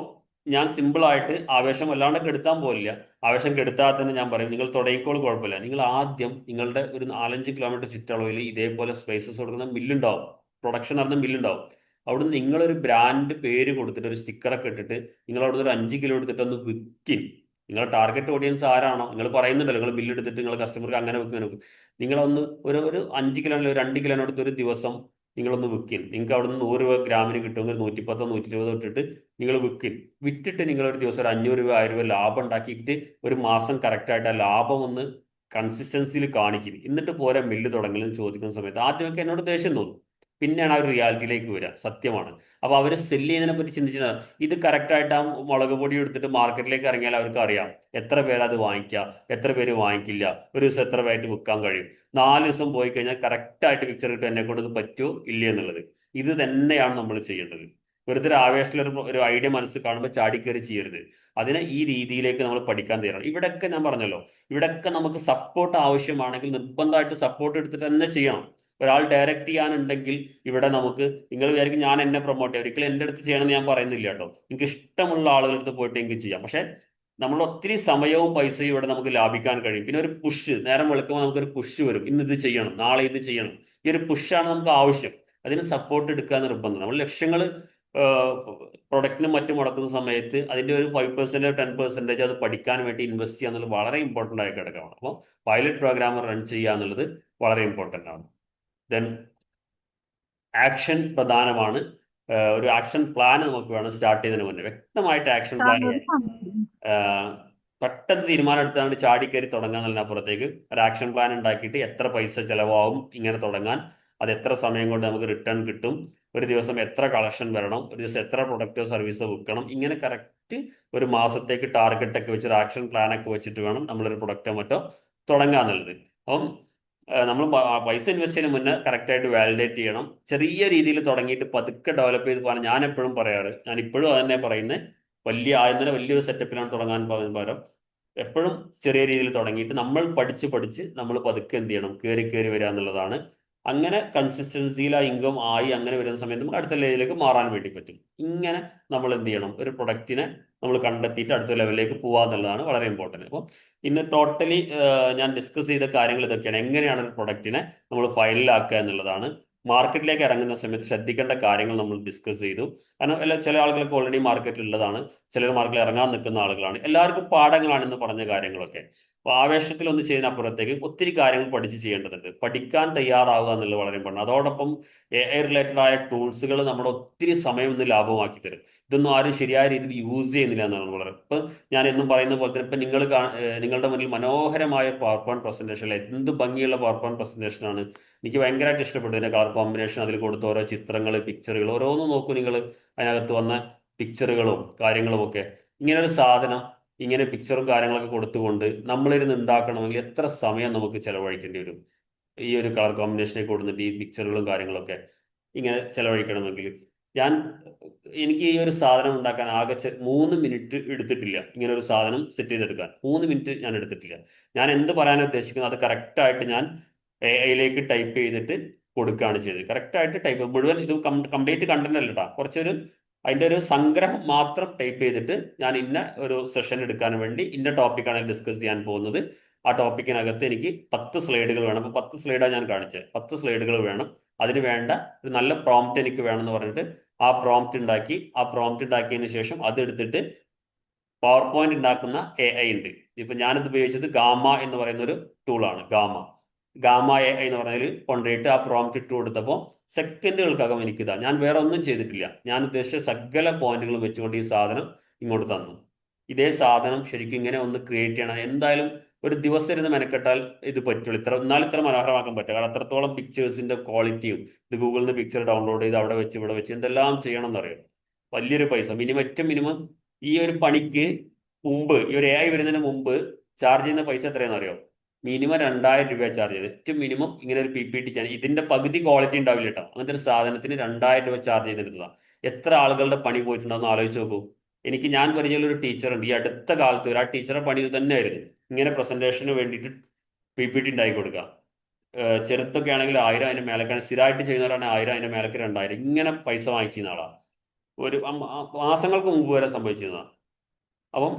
Speaker 1: ഞാൻ സിമ്പിളായിട്ട് ആവേശം വല്ലാണ്ട് കെടുത്താൻ പോലില്ല. ആവേശം കെടുത്താതെ തന്നെ ഞാൻ പറയും, നിങ്ങൾ തുടങ്ങിക്കോൾ, കുഴപ്പമില്ല. നിങ്ങൾ ആദ്യം നിങ്ങളുടെ ഒരു 4-5 കിലോമീറ്റർ ചുറ്റളവിൽ ഇതേപോലെ സ്പൈസസ് കൊടുക്കുന്ന മില്ലുണ്ടാവും, പ്രൊഡക്ഷൻ നടന്ന മില്ലുണ്ടാവും. അവിടുന്ന് നിങ്ങളൊരു ബ്രാൻഡ് പേര് കൊടുത്തിട്ട് ഒരു സ്റ്റിക്കറൊക്കെ ഇട്ടിട്ട് നിങ്ങൾ അവിടുന്ന് ഒരു 5 കിലോ എടുത്തിട്ട് ഒന്ന് വിൽക്കും. നിങ്ങളുടെ ടാർഗറ്റ് ഓഡിയൻസ് ആരാണോ, നിങ്ങൾ പറയുന്നുണ്ടല്ലോ നിങ്ങൾ ബില്ല് എടുത്തിട്ട് നിങ്ങൾ കസ്റ്റമർക്ക് അങ്ങനെ വെക്കും. നിങ്ങളൊന്ന് ഒരു 5 കിലോ അല്ലെങ്കിൽ 2 കിലോ എടുത്ത് ഒരു ദിവസം നിങ്ങളൊന്ന് വിൽക്കും. നിങ്ങൾക്ക് അവിടെ നിന്ന് 100 ഗ്രാമിന് കിട്ടുമെങ്കിൽ 110 120 ഇട്ടിട്ട് നിങ്ങൾ വിൽക്കും. വിറ്റിട്ട് നിങ്ങൾ ഒരു ദിവസം ഒരു 500 രൂപ 1000 രൂപ ലാഭം ഉണ്ടാക്കിയിട്ട് ഒരു മാസം കറക്റ്റായിട്ട് ആ ലാഭം ഒന്ന് കൺസിസ്റ്റൻസിയിൽ കാണിക്കും. എന്നിട്ട് പോരാ മില്ല് തുടങ്ങലെന്ന് ചോദിക്കുന്ന സമയത്ത് ആദ്യമൊക്കെ എന്നോട് ദേഷ്യം തോന്നും. പിന്നെയാണ് ആ ഒരു റിയാലിറ്റിയിലേക്ക് വരിക. സത്യമാണ്. അപ്പൊ അവര് സെല്ല് ചെയ്യുന്നതിനെ പറ്റി ചിന്തിച്ചത് ഇത് കറക്റ്റായിട്ട് ആ മുളക് പൊടി എടുത്തിട്ട് മാർക്കറ്റിലേക്ക് ഇറങ്ങിയാൽ അവർക്ക് അറിയാം എത്ര പേര് അത് വാങ്ങിക്കുക, എത്ര പേര് വാങ്ങിക്കില്ല, ഒരു ദിവസം എത്ര പേരായിട്ട് വിൽക്കാൻ കഴിയും. 4 ദിവസം പോയി കഴിഞ്ഞാൽ കറക്റ്റായിട്ട് പിക്ചർ കിട്ടും എന്നെ കൊണ്ട് ഇത് പറ്റുമോ ഇല്ല എന്നുള്ളത്. ഇത് തന്നെയാണ് നമ്മൾ ചെയ്യേണ്ടത്. വെറുതെ ഒരു ആവേശത്തിൽ ഒരു ഐഡിയ മനസ്സിൽ കാണുമ്പോൾ ചാടിക്കയറി ചെയ്യരുത്. അതിനെ ഈ രീതിയിലേക്ക് നമ്മൾ പഠിക്കാൻ തയ്യാറാണ്. ഇവിടെയൊക്കെ ഞാൻ പറഞ്ഞല്ലോ, ഇവിടെയൊക്കെ നമുക്ക് സപ്പോർട്ട് ആവശ്യമാണെങ്കിൽ നിർബന്ധമായിട്ട് സപ്പോർട്ട് എടുത്തിട്ട് തന്നെ ചെയ്യണം. ഒരാൾ ഡയറക്റ്റ് ചെയ്യാനുണ്ടെങ്കിൽ ഇവിടെ നമുക്ക്, നിങ്ങൾ വിചാരിക്കും ഞാൻ എന്നെ പ്രൊമോട്ട് ചെയ്യാം, ഒരിക്കലും എൻ്റെ അടുത്ത് ചെയ്യണമെന്ന് ഞാൻ പറയുന്നില്ല കേട്ടോ. നിങ്ങൾക്ക് ഇഷ്ടമുള്ള ആളുകളുടെ അടുത്ത് പോയിട്ട് എനിക്ക് ചെയ്യാം. പക്ഷെ നമ്മൾ ഒത്തിരി സമയവും പൈസയും ഇവിടെ നമുക്ക് ലാഭിക്കാൻ കഴിയും. പിന്നെ ഒരു പുഷ്, നേരം വെളുക്കുമ്പോൾ നമുക്കൊരു പുഷ് വരും, ഇന്ന് ഇത് ചെയ്യണം, നാളെ ഇത് ചെയ്യണം. ഈ ഒരു പുഷാണ് നമുക്ക് ആവശ്യം. അതിന് സപ്പോർട്ട് എടുക്കാൻ നിർബന്ധം. നമ്മൾ ലക്ഷ്യങ്ങൾ പ്രൊഡക്റ്റിനും മറ്റും മുടക്കുന്ന സമയത്ത് അതിന്റെ ഒരു 5% 10% അത് പഠിക്കാൻ വേണ്ടി ഇൻവെസ്റ്റ് ചെയ്യുക എന്നുള്ളത് വളരെ ഇമ്പോർട്ടൻ്റ് ആയ ഘടകമാണ്. അപ്പോൾ പൈലറ്റ് പ്രോഗ്രാം റൺ ചെയ്യുക എന്നുള്ളത് വളരെ ഇമ്പോർട്ടൻ്റ് ആണ്. ദെൻ ആക്ഷൻ പ്രധാനമാണ്. ഒരു ആക്ഷൻ പ്ലാൻ നമുക്ക് വേണം സ്റ്റാർട്ട് ചെയ്യുന്നതിന് മുന്നേ. വ്യക്തമായിട്ട് ആക്ഷൻ പ്ലാൻ
Speaker 2: താങ്കളുടെ
Speaker 1: വേണം. പെട്ടെന്ന് തീരുമാനം എടുത്താണ്ട് ചാടിക്കയറി തുടങ്ങാന്നതിനപ്പുറത്തേക്ക് ഒരു ആക്ഷൻ പ്ലാൻ ഉണ്ടാക്കിയിട്ട് എത്ര പൈസ ചിലവാകും ഇങ്ങനെ തുടങ്ങാൻ, അത് എത്ര സമയം കൊണ്ട് നമുക്ക് റിട്ടേൺ കിട്ടും, ഒരു ദിവസം എത്ര കളക്ഷൻ വരണം, ഒരു ദിവസം എത്ര പ്രൊഡക്റ്റോ സർവീസോ വിൽക്കണം, ഇങ്ങനെ കറക്റ്റ് ഒരു മാസത്തേക്ക് ടാർഗറ്റ് ഒക്കെ വെച്ച് ഒരു ആക്ഷൻ പ്ലാൻ ഒക്കെ വെച്ചിട്ട് വേണം നമ്മളൊരു പ്രൊഡക്റ്റോ മറ്റോ തുടങ്ങാന്നുള്ളത്. അപ്പം നമ്മൾ പൈസ ഇൻവെസ്റ്റ് ചെയ്യുന്നതിന് മുന്നേ കറക്റ്റായിട്ട് വാലിഡേറ്റ് ചെയ്യണം. ചെറിയ രീതിയിൽ തുടങ്ങിയിട്ട് പതുക്കെ ഡെവലപ്പ് ചെയ്ത് പോകാൻ ഞാൻ എപ്പോഴും പറയാറ്, ഞാൻ ഇപ്പോഴും അത് തന്നെ പറയുന്നത്. വലിയ ആദ്യം തന്നെ വലിയൊരു സെറ്റപ്പിലാണ് തുടങ്ങാൻ പകരം എപ്പോഴും ചെറിയ രീതിയിൽ തുടങ്ങിയിട്ട് നമ്മൾ പഠിച്ച് പഠിച്ച് നമ്മൾ പതുക്കെ എന്ത് ചെയ്യണം, കയറി കയറി വരിക എന്നുള്ളതാണ്. അങ്ങനെ കൺസിസ്റ്റൻസിയിൽ ആ ഇൻകം ആയി അങ്ങനെ വരുന്ന സമയത്ത് നമുക്ക് അടുത്ത ലെവലിലേക്ക് മാറാൻ വേണ്ടി പറ്റും. ഇങ്ങനെ നമ്മൾ എന്ത് ചെയ്യണം, ഒരു പ്രൊഡക്റ്റിനെ നമ്മൾ കണ്ടെത്തിയിട്ട് അടുത്ത ലെവലിലേക്ക് പോകുക എന്നുള്ളതാണ് വളരെ ഇമ്പോർട്ടൻറ്റ്. അപ്പോൾ ഇന്ന് ടോട്ടലി ഞാൻ ഡിസ്കസ് ചെയ്ത കാര്യങ്ങൾ ഇതൊക്കെയാണ്. എങ്ങനെയാണ് ഒരു പ്രൊഡക്റ്റിനെ നമ്മൾ ഫൈനലാക്കുക എന്നുള്ളതാണ്. മാർക്കറ്റിലേക്ക് ഇറങ്ങുന്ന സമയത്ത് ശ്രദ്ധിക്കേണ്ട കാര്യങ്ങൾ നമ്മൾ ഡിസ്കസ് ചെയ്തു. കാരണം ചില ആളുകൾക്ക് ഓൾറെഡി മാർക്കറ്റിൽ ഉള്ളതാണ്, ചിലർ മാർക്കറ്റിൽ ഇറങ്ങാൻ നിൽക്കുന്ന ആളുകളാണ്. എല്ലാവർക്കും പാഠങ്ങളാണ് ഇന്ന് പറഞ്ഞ കാര്യങ്ങളൊക്കെ. അപ്പോൾ ആവേശത്തിൽ ഒന്ന് ചെയ്യുന്നപ്പുറത്തേക്ക് ഒത്തിരി കാര്യങ്ങൾ പഠിച്ച് ചെയ്യേണ്ടതുണ്ട്. പഠിക്കാൻ തയ്യാറാവുക എന്നുള്ളത് വളരെ ഇമ്പോർട്ടൻ്റ്. അതോടൊപ്പം AI റിലേറ്റഡ് ആയ ടൂൾസുകൾ നമ്മുടെ ഒത്തിരി സമയം ഇന്ന് ലാഭമാക്കി തരും. ഇതൊന്നും ആരും ശരിയായ രീതിയിൽ യൂസ് ചെയ്യുന്നില്ല എന്നാണ് വളരെ. ഇപ്പം ഞാൻ എന്നും പറയുന്ന പോലെ തന്നെ ഇപ്പം നിങ്ങളുടെ മുന്നിൽ മനോഹരമായ പവർ പോയിന്റ് പ്രസന്റേഷൻ, എന്ത് ഭംഗിയുള്ള പവർ പോയിന്റ് പ്രസന്റേഷനാണ്. എനിക്ക് ഭയങ്കരമായിട്ട് ഇഷ്ടപ്പെട്ടു ഇതിന്റെ കളർ കോമ്പിനേഷൻ, അതിൽ കൊടുത്ത ഓരോ ചിത്രങ്ങൾ, പിക്ചറുകൾ, ഓരോന്നും നോക്കൂ നിങ്ങൾ. അതിനകത്ത് വന്ന പിക്ചറുകളും കാര്യങ്ങളും ഒക്കെ. ഇങ്ങനെ ഒരു സാധനം ഇങ്ങനെ പിക്ചറും കാര്യങ്ങളൊക്കെ കൊടുത്തുകൊണ്ട് നമ്മളിരുന്ന് ഉണ്ടാക്കണമെങ്കിൽ എത്ര സമയം നമുക്ക് ചെലവഴിക്കേണ്ടി വരും? ഈ ഒരു കളർ കോമ്പിനേഷനെ കൊടുത്തിട്ട് ഈ പിക്ചറുകളും കാര്യങ്ങളൊക്കെ ഇങ്ങനെ ചെലവഴിക്കണമെങ്കിൽ ഞാൻ എനിക്ക് ഈ ഒരു സാധനം ഉണ്ടാക്കാൻ ആകെ 3 മിനിറ്റ് എടുത്തിട്ടില്ല. ഇങ്ങനെ ഒരു സാധനം സെറ്റ് ചെയ്തെടുക്കാൻ 3 മിനിറ്റ് ഞാൻ എടുത്തിട്ടില്ല. ഞാൻ എന്ത് പറയാൻ ഉദ്ദേശിക്കുന്നത് അത് കറക്റ്റായിട്ട് ഞാൻ AI ടൈപ്പ് ചെയ്തിട്ട് കൊടുക്കുകയാണ് ചെയ്തത്. കറക്റ്റായിട്ട് ടൈപ്പ് മുഴുവൻ ഇത് കംപ്ലീറ്റ് കണ്ടന്റ് അല്ല കേട്ടോ, കുറച്ചൊരു അതിൻ്റെ ഒരു സംഗ്രഹം മാത്രം ടൈപ്പ് ചെയ്തിട്ട് ഞാൻ ഇന്ന ഒരു സെഷൻ എടുക്കാൻ വേണ്ടി ഇന്ന ടോപ്പിക്കാണ് ഡിസ്കസ് ചെയ്യാൻ പോകുന്നത്. ആ ടോപ്പിക്കിനകത്ത് എനിക്ക് 10 സ്ലൈഡുകൾ വേണം. അപ്പോൾ 10 സ്ലൈഡാണ് ഞാൻ കാണിച്ചത്. 10 സ്ലൈഡുകൾ വേണം. അതിന് വേണ്ട ഒരു നല്ല പ്രോംപ്റ്റ് എനിക്ക് വേണമെന്ന് പറഞ്ഞിട്ട് ആ പ്രോംപ്റ്റ് ഉണ്ടാക്കി. ആ പ്രോംപ്റ്റ് ഉണ്ടാക്കിയതിന് ശേഷം അതെടുത്തിട്ട് പവർ പോയിന്റ് ഉണ്ടാക്കുന്ന AI ഉണ്ട്. ഇപ്പൊ ഞാനിത് ഉപയോഗിച്ചത് ഗാമ എന്ന് പറയുന്ന ഒരു ടൂളാണ്. ഗാമ AI എന്ന് പറഞ്ഞതിൽ കൊണ്ടുപോയിട്ട് ആ പ്രോംപ്റ്റ് ഇട്ട് കൊടുത്തപ്പോൾ സെക്കൻഡുകൾക്കകം എനിക്കിതാ, ഞാൻ വേറെ ഒന്നും ചെയ്തിട്ടില്ല, ഞാൻ ഉദ്ദേശിച്ച സകല പോയിന്റുകളും വെച്ചുകൊണ്ട് ഈ സാധനം ഇങ്ങോട്ട് തന്നു. ഇതേ സാധനം ശരിക്കും ഇങ്ങനെ ഒന്ന് ക്രിയേറ്റ് ചെയ്യണം. എന്തായാലും ഒരു ദിവസം ഇരുന്ന് മെനക്കെട്ടാൽ ഇത് പറ്റുള്ളൂ. എന്നാലും ഇത്ര മനോഹരമാക്കാൻ പറ്റും. കാരണം അത്രത്തോളം പിക്ചേഴ്സിന്റെ ക്വാളിറ്റിയും, ഇത് ഗൂഗിളിൽ നിന്ന് പിക്ചർ ഡൗൺലോഡ് ചെയ്ത് അവിടെ വെച്ച് ഇവിടെ വെച്ച് എന്തെല്ലാം ചെയ്യണം എന്നറിയാം. വലിയൊരു പൈസ, ഏറ്റവും മിനിമം ഈ ഒരു പണിക്ക് മുമ്പ്, ഈ ഒരു AI വരുന്നതിന് മുമ്പ് ചാർജ് ചെയ്യുന്ന പൈസ എത്രയാണെന്ന് അറിയോ? മിനിമം 2000 രൂപ ചാർജ് ചെയ്ത്, ഏറ്റവും മിനിമം ഇങ്ങനെ ഒരു PPT ചാനൽ. ഇതിന്റെ പകുതി ക്വാളിറ്റി ഉണ്ടാവില്ല കേട്ടോ. അങ്ങനത്തെ ഒരു സാധനത്തിന് 2000 രൂപ ചാർജ് ചെയ്തെടുത്തതാണ്. എത്ര ആളുകളുടെ പണി പോയിട്ടുണ്ടെന്ന് ആലോചിച്ച് നോക്കൂ. ഞാൻ പരിചയമുള്ള ഒരു ടീച്ചറുണ്ട്, ഈ അടുത്ത കാലത്ത് ആ ടീച്ചറെ പണി ഇത് തന്നെയായിരുന്നു. ഇങ്ങനെ പ്രസന്റേഷന് വേണ്ടിയിട്ട് PPT ഉണ്ടാക്കി കൊടുക്കുക. ചെറുത്തൊക്കെ ആണെങ്കിൽ 1000, അതിന്റെ മേലക്കാണ് സ്ഥിരമായിട്ട് ചെയ്യുന്നവരാണ് 1000, അതിന്റെ മേലക്ക് 2000, ഇങ്ങനെ പൈസ വാങ്ങിച്ചിരുന്ന ആളാണ്. ഒരു മാസങ്ങൾക്ക് മുമ്പ് വരെ സംഭവിച്ചിരുന്നതാണ്. അപ്പം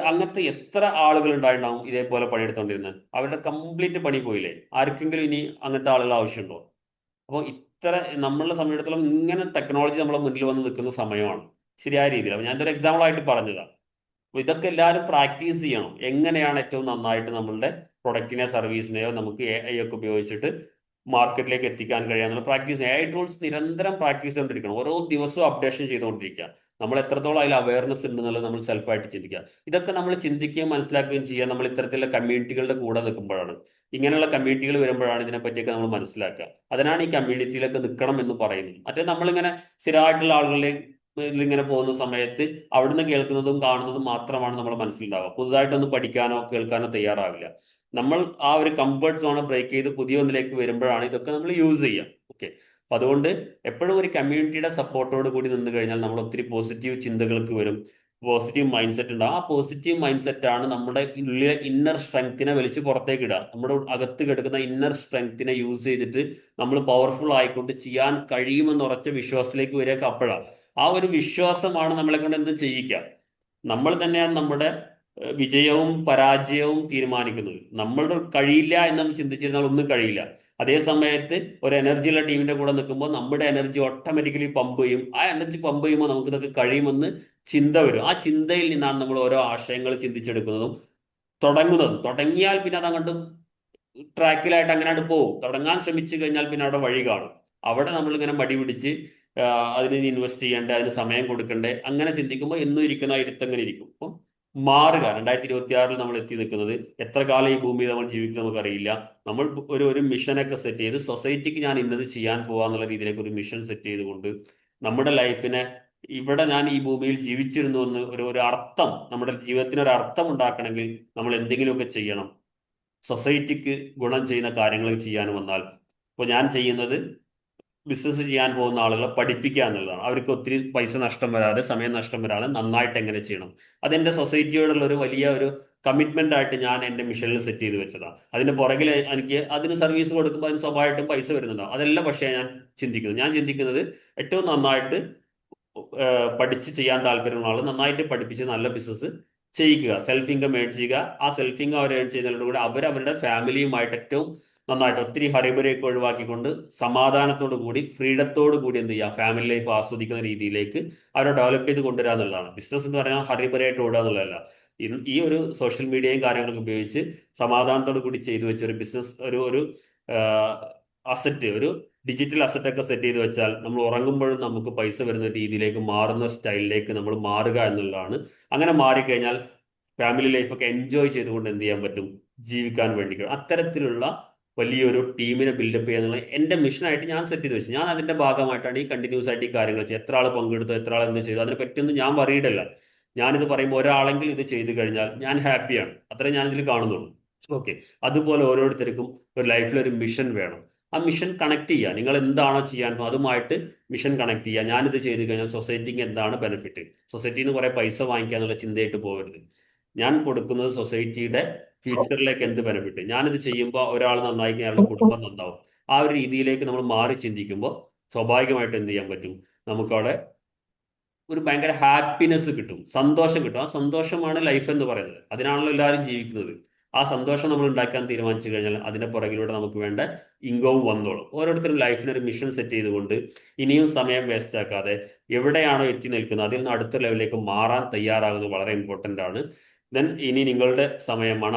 Speaker 1: അങ്ങനത്തെ എത്ര ആളുകൾ ഉണ്ടായിട്ടുണ്ടാവും ഇതേപോലെ പണിയെടുത്തോണ്ടിരുന്നത്? അവരുടെ കംപ്ലീറ്റ് പണി പോയില്ലേ? ആർക്കെങ്കിലും ഇനി അങ്ങനത്തെ ആളുകൾ ആവശ്യമുണ്ടോ? അപ്പോൾ ഇത്ര നമ്മളെ സമയത്തോളം ഇങ്ങനെ ടെക്നോളജി നമ്മളെ മുന്നിൽ വന്ന് നിൽക്കുന്ന സമയമാണ് ശരിയായ രീതിയിൽ. അപ്പോൾ ഞാനൊരു എക്സാമ്പിൾ ആയിട്ട് പറഞ്ഞതാണ്. അപ്പോൾ ഇതൊക്കെ എല്ലാവരും പ്രാക്ടീസ് ചെയ്യണം. എങ്ങനെയാണ് ഏറ്റവും നന്നായിട്ട് നമ്മളുടെ പ്രൊഡക്റ്റിനെ സർവീസിനെയോ നമുക്ക് AI ഒക്കെ ഉപയോഗിച്ചിട്ട് മാർക്കറ്റിലേക്ക് എത്തിക്കാൻ കഴിയാന്നുള്ള പ്രാക്ടീസ്. AI ടൂൾസ് നിരന്തരം പ്രാക്ടീസ് ചെയ്തുകൊണ്ടിരിക്കണം. ഓരോ ദിവസവും അപ്ഡേഷൻ ചെയ്തുകൊണ്ടിരിക്കുക. നമ്മൾ എത്രത്തോളം അതിൽ അവയർനെസ് ഉണ്ടെന്നുള്ളത് നമ്മൾ സെൽഫായിട്ട് ചിന്തിക്കുക. ഇതൊക്കെ നമ്മൾ ചിന്തിക്കുകയും മനസ്സിലാക്കുകയും ചെയ്യുക നമ്മൾ ഇത്തരത്തിലുള്ള കമ്മ്യൂണിറ്റികളുടെ കൂടെ നിൽക്കുമ്പോഴാണ്. ഇങ്ങനെയുള്ള കമ്മ്യൂണിറ്റികൾ വരുമ്പോഴാണ് ഇതിനെപ്പറ്റിയൊക്കെ നമ്മൾ മനസ്സിലാക്കുക. അതിനാണ് ഈ കമ്മ്യൂണിറ്റിയിലൊക്കെ നിൽക്കണം എന്ന് പറയുന്നത്. മറ്റേ നമ്മളിങ്ങനെ സ്ഥിരമായിട്ടുള്ള ആളുകളിലേക്ക് ഇങ്ങനെ പോകുന്ന സമയത്ത് അവിടുന്ന് കേൾക്കുന്നതും കാണുന്നതും മാത്രമാണ് നമ്മുടെ മനസ്സിലുണ്ടാവുക. പുതുതായിട്ടൊന്നും പഠിക്കാനോ കേൾക്കാനോ തയ്യാറാവില്ല. നമ്മൾ ആ ഒരു കംഫർട്ട് സോൺ ബ്രേക്ക് ചെയ്ത് പുതിയ ഒന്നിലേക്ക് വരുമ്പോഴാണ് ഇതൊക്കെ നമ്മൾ യൂസ് ചെയ്യുക. ഓക്കെ, അപ്പൊ അതുകൊണ്ട് എപ്പോഴും ഒരു കമ്മ്യൂണിറ്റിയുടെ സപ്പോർട്ടോട് കൂടി നിന്ന് കഴിഞ്ഞാൽ നമ്മൾ ഒത്തിരി പോസിറ്റീവ് ചിന്തകൾക്ക് വരും, പോസിറ്റീവ് മൈൻഡ് സെറ്റ് ഉണ്ടാവും. ആ പോസിറ്റീവ് മൈൻഡ് സെറ്റ് ആണ് നമ്മുടെ ഉള്ളിലെ ഇന്നർ സ്ട്രെങ്ത്തിനെ വലിച്ച് പുറത്തേക്ക് ഇടുക. നമ്മുടെ അകത്ത് കിടക്കുന്ന ഇന്നർ സ്ട്രെങ്ത്തിനെ യൂസ് ചെയ്തിട്ട് നമ്മൾ പവർഫുൾ ആയിക്കൊണ്ട് ചെയ്യാൻ കഴിയുമെന്ന് ഉറച്ച വിശ്വാസത്തിലേക്ക് വരിക. അപ്പോഴാണ് ആ ഒരു വിശ്വാസമാണ് നമ്മളെ കൊണ്ട് എന്ത് ചെയ്യിക്കുക. നമ്മൾ തന്നെയാണ് നമ്മുടെ വിജയവും പരാജയവും തീരുമാനിക്കുന്നത്. നമ്മളുടെ കഴിയില്ല എന്ന് നമ്മൾ ചിന്തിച്ചിരുന്നാൽ ഒന്നും കഴിയില്ല. അതേ സമയത്ത് ഒരു എനർജിയുള്ള ടീമിന്റെ കൂടെ നിൽക്കുമ്പോൾ നമ്മുടെ എനർജി ഓട്ടോമാറ്റിക്കലി പമ്പ് ചെയ്യും. ആ എനർജി പമ്പ് ചെയ്യുമ്പോൾ നമുക്ക് ഇതൊക്കെ കഴിയുമെന്ന് ചിന്ത വരും. ആ ചിന്തയിൽ നിന്നാണ് നമ്മൾ ഓരോ ആശയങ്ങൾ ചിന്തിച്ചെടുക്കുന്നതും തുടങ്ങിയാൽ പിന്നെ അത് അങ്ങോട്ട് ട്രാക്കിലായിട്ട് അങ്ങനെ പോകും. തുടങ്ങാൻ ശ്രമിച്ചു കഴിഞ്ഞാൽ പിന്നെ അവിടെ വഴി കാണും. അവിടെ നമ്മളിങ്ങനെ മടി പിടിച്ച് അതിന് ഇൻവെസ്റ്റ് ചെയ്യണ്ടേ, അതിന് സമയം കൊടുക്കണ്ടേ, അങ്ങനെ ചിന്തിക്കുമ്പോൾ എന്നും ഇരിക്കുന്ന ഇരുത്തങ്ങനെ ഇരിക്കും. അപ്പം മാറുക. 2026 നമ്മൾ എത്തി നിൽക്കുന്നത്, എത്ര കാലം ഈ ഭൂമിയിൽ നമ്മൾ ജീവിക്കും നമുക്കറിയില്ല. നമ്മൾ ഒരു മിഷനൊക്കെ സെറ്റ് ചെയ്ത് സൊസൈറ്റിക്ക് ഞാൻ ഇന്നത് ചെയ്യാൻ പോകാന്നുള്ള രീതിയിലേക്ക് ഒരു മിഷൻ സെറ്റ് ചെയ്തുകൊണ്ട് നമ്മുടെ ലൈഫിനെ ഇവിടെ ഞാൻ ഈ ഭൂമിയിൽ ജീവിച്ചിരുന്നു എന്ന് ഒരു അർത്ഥം, നമ്മുടെ ജീവിതത്തിന് ഒരു അർത്ഥം ഉണ്ടാക്കണമെങ്കിൽ നമ്മൾ എന്തെങ്കിലുമൊക്കെ ചെയ്യണം. സൊസൈറ്റിക്ക് ഗുണം ചെയ്യുന്ന കാര്യങ്ങൾ ചെയ്യാൻ വന്നാൽ, ഇപ്പോൾ ഞാൻ ചെയ്യുന്നത് ബിസിനസ് ചെയ്യാൻ പോകുന്ന ആളുകളെ പഠിപ്പിക്കുക എന്നുള്ളതാണ്. അവർക്ക് ഒത്തിരി പൈസ നഷ്ടം വരാതെ, സമയം നഷ്ടം വരാതെ നന്നായിട്ട് എങ്ങനെ ചെയ്യണം, അതെന്റെ സൊസൈറ്റിയോടുള്ള ഒരു വലിയ ഒരു കമ്മിറ്റ്മെന്റ് ആയിട്ട് ഞാൻ എൻ്റെ മിഷനിൽ സെറ്റ് ചെയ്ത് വെച്ചതാണ്. അതിന്റെ പുറകിൽ എനിക്ക് അതിന് സർവീസ് കൊടുക്കുമ്പോൾ അതിന് സ്വാഭാവികമായിട്ടും പൈസ വരുന്നുണ്ടാവും. അതല്ല പക്ഷേ ഞാൻ ചിന്തിക്കുന്നത് ഏറ്റവും നന്നായിട്ട് പഠിച്ച് ചെയ്യാൻ താല്പര്യമുള്ള ആൾ നന്നായിട്ട് പഠിപ്പിച്ച് നല്ല ബിസിനസ് ചെയ്യിക്കുക, സെൽഫ് ഇൻകം ഏൺ ചെയ്യുക. ആ സെൽഫ് ഇൻകം അവർ ഏൺ ചെയ്യുന്നതിലൂടെ അവരവരുടെ ഫാമിലിയുമായിട്ട് ഏറ്റവും നന്നായിട്ട് ഒത്തിരി ഹറിബറിയൊക്കെ ഒഴിവാക്കിക്കൊണ്ട് സമാധാനത്തോടു കൂടി ഫ്രീഡത്തോടു കൂടി എന്ത് ചെയ്യുക, ഫാമിലി ലൈഫ് ആസ്വദിക്കുന്ന രീതിയിലേക്ക് അവരെ ഡെവലപ്പ് ചെയ്ത് കൊണ്ടുവരിക എന്നുള്ളതാണ്. ബിസിനസ് എന്ന് പറഞ്ഞാൽ ഹറിബറിയായിട്ട് ഓടുക എന്നുള്ളതല്ല. ഈ ഒരു സോഷ്യൽ മീഡിയയും കാര്യങ്ങളൊക്കെ ഉപയോഗിച്ച് സമാധാനത്തോടു കൂടി ചെയ്തു വെച്ച ഒരു ബിസിനസ്, ഒരു അസറ്റ്, ഒരു ഡിജിറ്റൽ അസറ്റ് ഒക്കെ സെറ്റ് ചെയ്ത് വെച്ചാൽ നമ്മൾ ഉറങ്ങുമ്പോഴും നമുക്ക് പൈസ വരുന്ന രീതിയിലേക്ക് മാറുന്ന സ്റ്റൈലിലേക്ക് നമ്മൾ മാറുക എന്നുള്ളതാണ്. അങ്ങനെ മാറിക്കഴിഞ്ഞാൽ ഫാമിലി ലൈഫൊക്കെ എൻജോയ് ചെയ്തുകൊണ്ട് എന്ത് ചെയ്യാൻ പറ്റും, ജീവിക്കാൻ വേണ്ടി. അത്തരത്തിലുള്ള വലിയൊരു ടീമിനെ ബിൽഡപ്പ് ചെയ്യുക എന്നുള്ള എൻ്റെ മിഷനായിട്ട് ഞാൻ സെറ്റ് ചെയ്ത് വെച്ചു. ഞാൻ അതിന്റെ ഭാഗമായിട്ടാണ് ഈ കണ്ടിന്യൂസ് ആയിട്ട് ഈ കാര്യങ്ങൾ ചെയ്യുക. എത്ര ആൾ പങ്കെടുത്തു, എത്ര ആൾ എന്ത് ചെയ്തു, അതിനെ പറ്റിയൊന്നും ഞാൻ വറീഡല്ല. ഞാനിത് പറയുമ്പോൾ ഒരാളെങ്കിലും ഇത് ചെയ്തു കഴിഞ്ഞാൽ ഞാൻ ഹാപ്പിയാണ്. അത്രേ ഞാനിതിൽ കാണുന്നുള്ളൂ. ഓക്കെ, അതുപോലെ ഓരോരുത്തർക്കും ഒരു ലൈഫിൽ ഒരു മിഷൻ വേണം. ആ മിഷൻ കണക്ട് ചെയ്യുക. നിങ്ങൾ എന്താണോ ചെയ്യാൻ അതുമായിട്ട് മിഷൻ കണക്ട് ചെയ്യുക. ഞാനിത് ചെയ്ത് കഴിഞ്ഞാൽ സൊസൈറ്റിക്ക് എന്താണ് ബെനിഫിറ്റ്, സൊസൈറ്റിയിൽ നിന്ന് കുറെ പൈസ വാങ്ങിക്കുക എന്നുള്ള ചിന്തയായിട്ട് പോകരുത്. ഞാൻ കൊടുക്കുന്നത് സൊസൈറ്റിയുടെ ഫ്യൂച്ചറിലേക്ക് എന്ത് ബെനിഫിറ്റ്, ഞാനിത് ചെയ്യുമ്പോൾ ഒരാൾ നന്നായി അയാളുടെ കുടുംബം നന്നാവും. ആ ഒരു രീതിയിലേക്ക് നമ്മൾ മാറി ചിന്തിക്കുമ്പോൾ സ്വാഭാവികമായിട്ട് എന്ത് ചെയ്യാൻ പറ്റും, നമുക്കവിടെ ഒരു ഭയങ്കര ഹാപ്പിനെസ് കിട്ടും, സന്തോഷം കിട്ടും. ആ സന്തോഷമാണ് ലൈഫ് എന്ന് പറയുന്നത്. അതിനാണല്ലോ എല്ലാവരും ജീവിക്കുന്നത്. ആ സന്തോഷം നമ്മൾ ഉണ്ടാക്കാൻ തീരുമാനിച്ചു കഴിഞ്ഞാൽ അതിന്റെ പുറകിലൂടെ നമുക്ക് വേണ്ട ഇൻകവും വന്നോളും. ഓരോരുത്തരും ലൈഫിനൊരു മിഷൻ സെറ്റ് ചെയ്തുകൊണ്ട് ഇനിയും സമയം വേസ്റ്റ് ആക്കാതെ എവിടെയാണോ എത്തി നിൽക്കുന്നത് അതിൽ നിന്ന് അടുത്ത ലെവലിലേക്ക് മാറാൻ തയ്യാറാകുന്നത് വളരെ ഇമ്പോർട്ടൻ്റ് ആണ്. ദെൻ ഇനി നിങ്ങളുടെ സമയമാണ്.